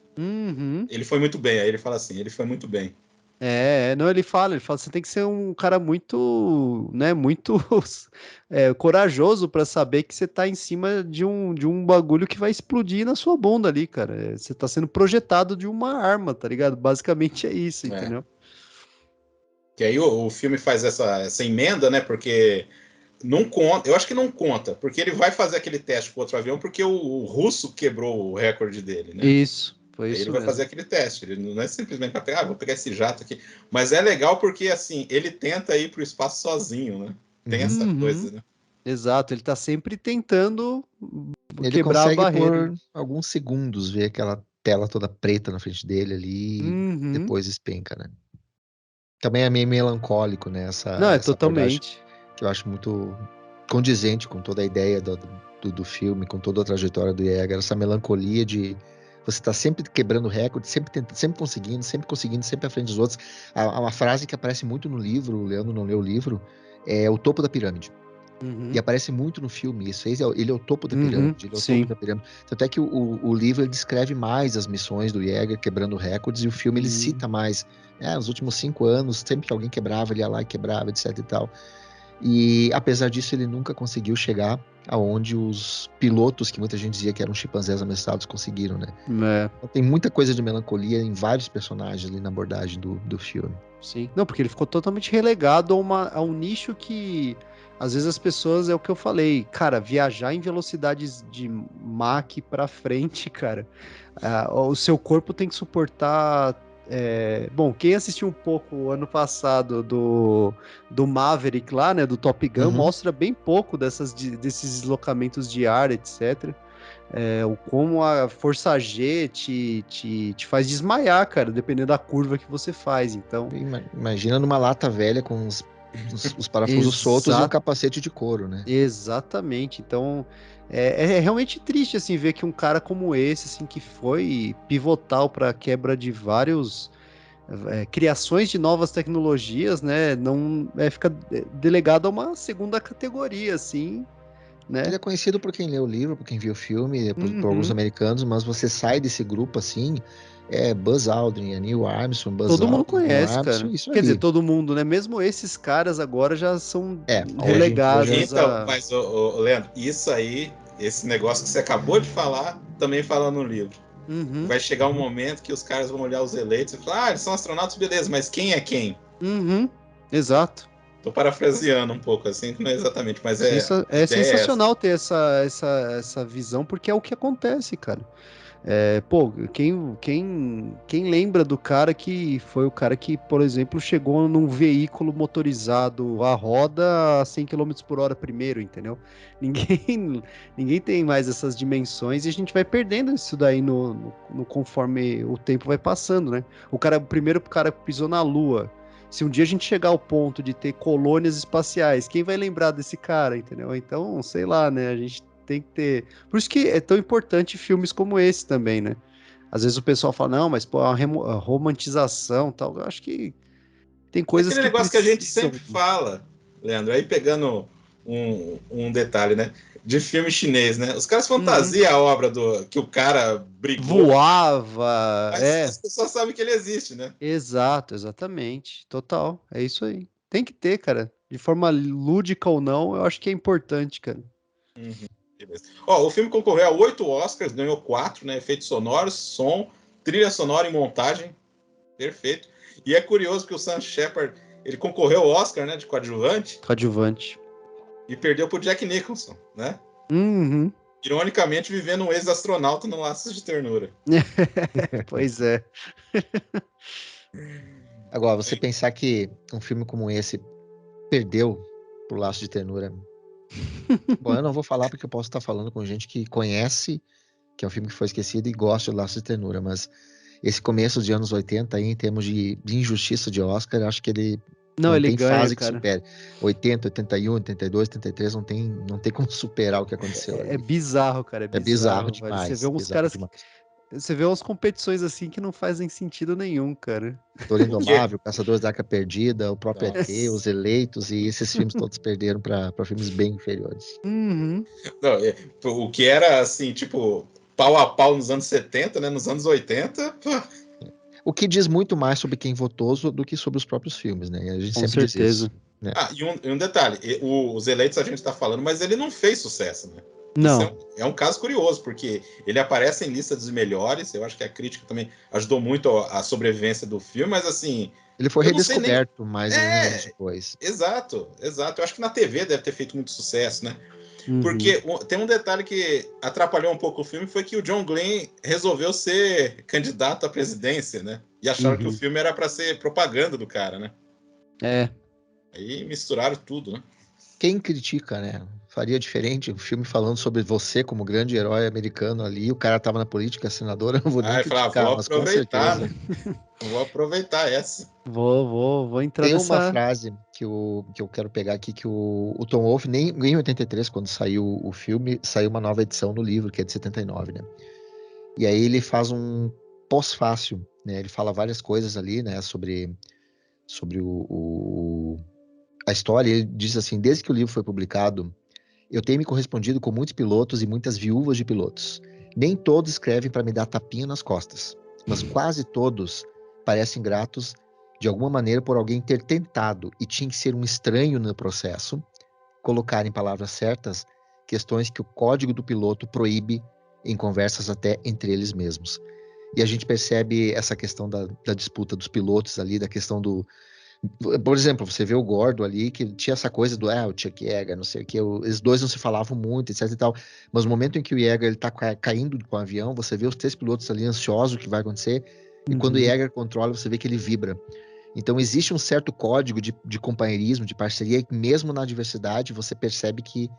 Ele foi muito bem, aí ele fala assim, ele foi muito bem. Não, ele fala, você tem que ser um cara muito, né, muito corajoso para saber que você tá em cima de um bagulho que vai explodir na sua bunda ali, cara. Você tá sendo projetado de uma arma, tá ligado? Basicamente é isso, entendeu? Que aí o filme faz essa emenda, né, porque não conta, eu acho que não conta, porque ele vai fazer aquele teste com outro avião porque o russo quebrou o recorde dele, né? Isso. Foi Aí isso ele vai mesmo. fazer aquele teste. Ele não é simplesmente para pegar, vou pegar esse jato aqui. Mas é legal porque, assim, ele tenta ir para o espaço sozinho, né? Tem essa coisa, né? Exato, ele tá sempre tentando Ele quebrar a consegue barreira. por alguns segundos ver aquela tela toda preta na frente dele ali e Uhum. depois despenca, né? Também é meio melancólico, né? Não, é Essa abordagem totalmente. que eu acho muito condizente com toda a ideia do filme, com toda a trajetória do Jäger, essa melancolia de você estar sempre quebrando recorde, sempre tentando, sempre conseguindo, sempre à frente dos outros. Há uma frase que aparece muito no livro, o Leandro não leu o livro, é o topo da pirâmide. Uhum. E aparece muito no filme. Ele é o topo da pirâmide. Ele é o Sim. topo da pirâmide. Tanto é que o livro ele descreve mais as missões do Jäger quebrando recordes, e o filme ele cita mais. Nos últimos 5 anos, sempre que alguém quebrava, ele ia lá e quebrava, etc e tal. E apesar disso, ele nunca conseguiu chegar aonde os pilotos, que muita gente dizia que eram chimpanzés amestrados, conseguiram, né? É. Então, tem muita coisa de melancolia em vários personagens ali na abordagem do filme. Sim. Não, porque ele ficou totalmente relegado a um nicho que, às vezes, as pessoas, é o que eu falei, cara, viajar em velocidades de Mach pra frente, cara, o seu corpo tem que suportar. Bom, quem assistiu um pouco ano passado do Maverick lá, né, do Top Gun, mostra bem pouco desses deslocamentos de ar, etc. Como a força G te faz desmaiar, cara, dependendo da curva que você faz. Então, Imagina numa lata velha com os parafusos soltos e um capacete de couro, né? Exatamente. Então, é realmente triste, assim, ver que um cara como esse, assim, que foi pivotal para a quebra de vários criações de novas tecnologias, né, não fica delegado a uma segunda categoria, assim, Ele né? é conhecido por quem lê o livro, por quem viu o filme, por alguns Uhum. americanos, mas você sai desse grupo assim, Buzz Aldrin, Neil Armstrong, Buzz Todo mundo Aldrin, Neil conhece, Armstrong, cara. isso Quer dizer, aí. todo mundo, né? Mesmo esses caras agora já são Hoje relegados Então, a. mas, Leandro, isso aí, esse negócio que você acabou de falar, também fala no livro. Uhum, Vai chegar um momento que os caras vão olhar os eleitos e falar, eles são astronautas, beleza, mas quem é quem? uhum, exato. Tô parafraseando um pouco assim, que não é exatamente, mas a É ideia é essa. sensacional ter essa visão, porque é o que acontece, cara. Pô, quem lembra do cara que foi o cara que, por exemplo, chegou num veículo motorizado a roda a 100 km por hora primeiro, entendeu? Ninguém, ninguém tem mais essas dimensões e a gente vai perdendo isso daí conforme o tempo vai passando, né? O primeiro cara que pisou na Lua. Se um dia a gente chegar ao ponto de ter colônias espaciais, quem vai lembrar desse cara, entendeu? Então, sei lá, né? A gente tem que ter. Por isso que é tão importante filmes como esse também, né? Às vezes o pessoal fala, não, mas pô, a romantização tal. Eu acho que tem É coisas aquele que negócio que a gente precisam. sempre fala, Leandro, aí pegando um detalhe, né? De filme chinês, né? Os caras Uhum. fantasiam a obra do que o cara brigou, Voava, mas as pessoas sabem que ele existe, né? exato, exatamente, total, é isso aí. Tem que ter, cara, de forma lúdica ou não, eu acho que é importante, cara. Uhum, beleza. Ó, o filme concorreu a 8 Oscars, ganhou 4, né? Efeitos sonoros, som, trilha sonora e montagem. Perfeito. E é curioso que o Sam Shepard, ele concorreu ao Oscar, né, de coadjuvante, Coadjuvante. e perdeu pro Jack Nicholson, né? Uhum. Ironicamente, vivendo um ex-astronauta no Laços de Ternura. Pois é. Agora, você pensar que um filme como esse perdeu por Laço de Ternura. Bom, eu não vou falar porque eu posso estar falando com gente que conhece, que é um filme que foi esquecido e gosta de Laço de Ternura, mas esse começo de anos 80 aí, em termos de injustiça de Oscar, eu acho que ele Não, não ele tem ganha, fase que cara. supere. 80, 81, 82, 83, não tem como superar o que aconteceu É ali. bizarro, cara, é É bizarro bizarro, velho. Você vê demais, uns bizarro caras demais. você vê umas competições assim que não fazem sentido nenhum, cara. Dor O que, Indomável, Caçadores da Arca Perdida, o próprio ET, nossa. Os Eleitos, e esses filmes todos perderam para filmes bem inferiores. Uhum. Não, o que era assim, tipo, pau a pau nos anos 70, né? Nos anos 80, pô. O que diz muito mais sobre quem votou do que sobre os próprios filmes, né? A gente Com sempre diz certeza. isso, né? Ah, e um detalhe, Os Eleitos a gente está falando, mas ele não fez sucesso, né? Isso Não. é um caso curioso, porque ele aparece em lista dos melhores, eu acho que a crítica também ajudou muito a sobrevivência do filme, mas assim, Ele foi eu não sei nem... redescoberto mais alguns anos depois. Exato, exato. Eu acho que na TV deve ter feito muito sucesso, né? Porque tem um detalhe que atrapalhou um pouco o filme, foi que o John Glenn resolveu ser candidato à presidência, né? E acharam que o filme era para ser propaganda do cara, né? Aí misturaram tudo, né? Quem critica, né? Faria diferente um filme falando sobre você como grande herói americano ali, o cara tava na política, senador, eu não vou nem criticar, vou mas aproveitar, com certeza. né? Vou aproveitar essa. Vou entrar Tem nessa... uma frase que eu quero pegar aqui, que o Tom Wolfe, nem em 83, quando saiu o filme, saiu uma nova edição no livro, que é de 79, né? E aí ele faz um pós-fácil, né? Ele fala várias coisas ali, né? Sobre a história. Ele diz assim: desde que o livro foi publicado, eu tenho me correspondido com muitos pilotos e muitas viúvas de pilotos. Nem todos escrevem para me dar tapinha nas costas, mas quase todos parecem gratos de alguma maneira por alguém ter tentado, e tinha que ser um estranho no processo, colocar em palavras certas questões que o código do piloto proíbe em conversas até entre eles mesmos. E a gente percebe essa questão da disputa dos pilotos ali, da questão do... Por exemplo, você vê o Gordo ali, que tinha essa coisa do o Chuck Yeager, não sei o que, os dois não se falavam muito, etc e tal, mas no momento em que o Yeager ele tá caindo com o avião, você vê os 3 pilotos ali ansiosos, o que vai acontecer, e quando o Yeager controla, você vê que ele vibra. Então existe um certo código de companheirismo, de parceria, que mesmo na adversidade você percebe que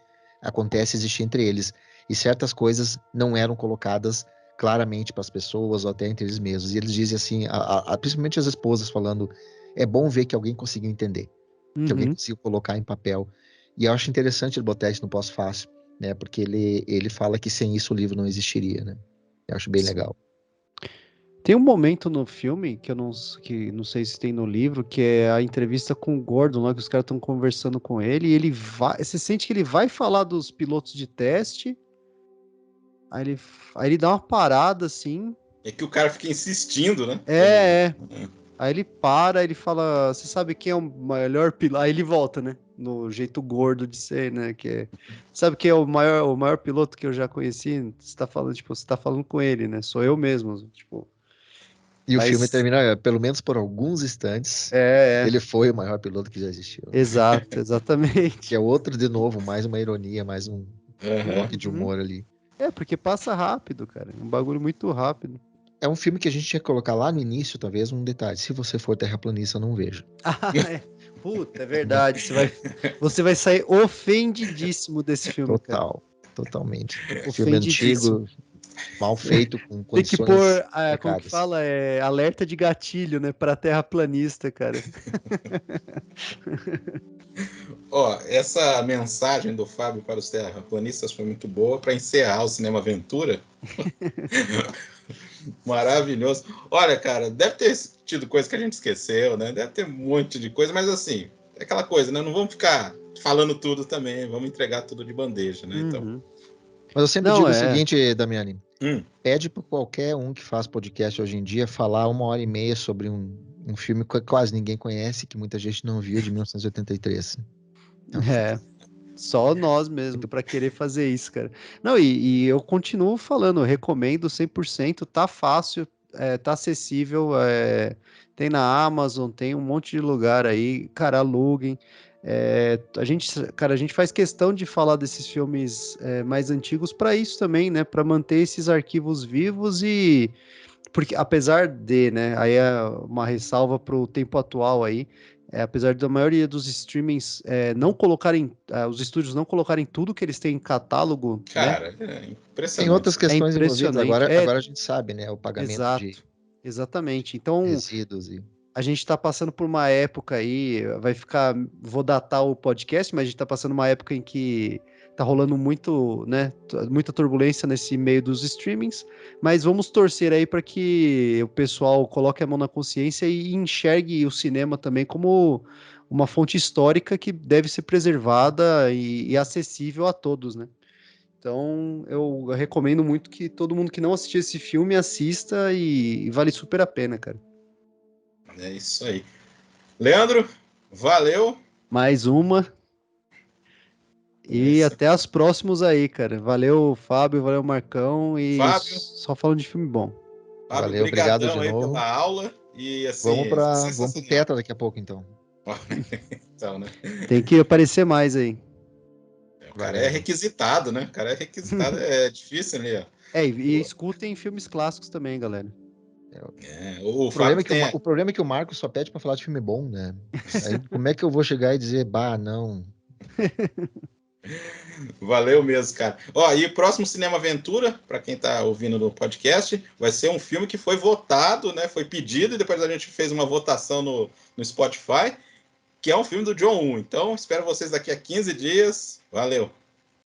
acontece existir entre eles, e certas coisas não eram colocadas claramente para as pessoas ou até entre eles mesmos, e eles dizem assim, principalmente as esposas falando: é bom ver que alguém conseguiu entender, que alguém conseguiu colocar em papel. E eu acho interessante ele botar isso no pós-fácil, né? Porque ele fala que sem isso o livro não existiria, né? Eu acho bem legal. Tem um momento no filme, que não sei se tem no livro, que é a entrevista com o Gordon, lá que os caras estão conversando com ele, e ele vai, você sente que ele vai falar dos pilotos de teste, aí ele dá uma parada, assim... É que o cara fica insistindo, né? Aí ele para, ele fala, você sabe quem é o melhor piloto? Aí ele volta, né? No jeito gordo de ser, né? Sabe quem é o maior piloto que eu já conheci? Você tá falando, tipo, você tá falando com ele, né? Sou eu mesmo, tipo. E o filme termina, pelo menos por alguns instantes, ele foi o maior piloto que já existiu. Exato, exatamente. Que é outro, de novo, mais uma ironia, mais um toque de humor ali. Porque passa rápido, cara. É um bagulho muito rápido. É um filme que a gente tinha que colocar lá no início, talvez, um detalhe. Se você for terraplanista, não veja. Puta, é verdade. Você vai sair ofendidíssimo desse filme, cara. Totalmente. Filme antigo, mal feito, com condições... Tem que pôr, como que fala? Alerta de gatilho, né? Pra terraplanista, cara. Essa mensagem do Fábio para os terraplanistas foi muito boa para encerrar o Cinema Aventura. Maravilhoso. Olha, cara, deve ter tido coisa que a gente esqueceu, né? Deve ter um monte de coisa, mas assim, é aquela coisa, né? Não vamos ficar falando tudo também, vamos entregar tudo de bandeja, né? Então... Mas eu sempre digo o seguinte, Damiani, pede para qualquer um que faz podcast hoje em dia falar 1h30 sobre um filme que quase ninguém conhece, que muita gente não viu, de 1983. Só nós mesmo para querer fazer isso, cara. Não, e eu continuo falando, eu recomendo 100%, tá fácil, tá acessível, tem na Amazon, tem um monte de lugar aí, cara, aluguem. A gente faz questão de falar desses filmes mais antigos para isso também, né? Para manter esses arquivos vivos e... Porque apesar de, né, aí é uma ressalva para o tempo atual aí, apesar da maioria dos streamings não colocarem, os estúdios não colocarem tudo que eles têm em catálogo, cara, né? Impressionante. Tem outras questões envolvidas, agora a gente sabe, né, o pagamento exatamente. Então, resíduos a gente está passando por uma época aí, vou datar o podcast, mas a gente está passando uma época em que tá rolando muito, né, muita turbulência nesse meio dos streamings, mas vamos torcer aí para que o pessoal coloque a mão na consciência e enxergue o cinema também como uma fonte histórica que deve ser preservada e acessível a todos, né? Então, eu recomendo muito que todo mundo que não assistiu esse filme assista e vale super a pena, cara. É isso aí. Leandro, valeu. Mais uma. E até as próximas aí, cara. Valeu, Fábio, valeu, Marcão. E Fábio, só falando de filme bom. Fábio, valeu, obrigado de aí novo pela aula. E assim, vamos pro Tetra daqui a pouco, então. Então, né? Tem que aparecer mais aí. O cara é requisitado, né? O cara é requisitado, é difícil ali, ó. E escutem filmes clássicos também, galera. O problema é que o Marcos só pede pra falar de filme bom, né? Aí, como é que eu vou chegar e dizer, não? Valeu mesmo, cara. Ó, e o próximo Cinema Aventura, para quem tá ouvindo no podcast, vai ser um filme que foi votado, né? Foi pedido e depois a gente fez uma votação no Spotify, que é um filme do John Woo. Então, espero vocês daqui a 15 dias. Valeu!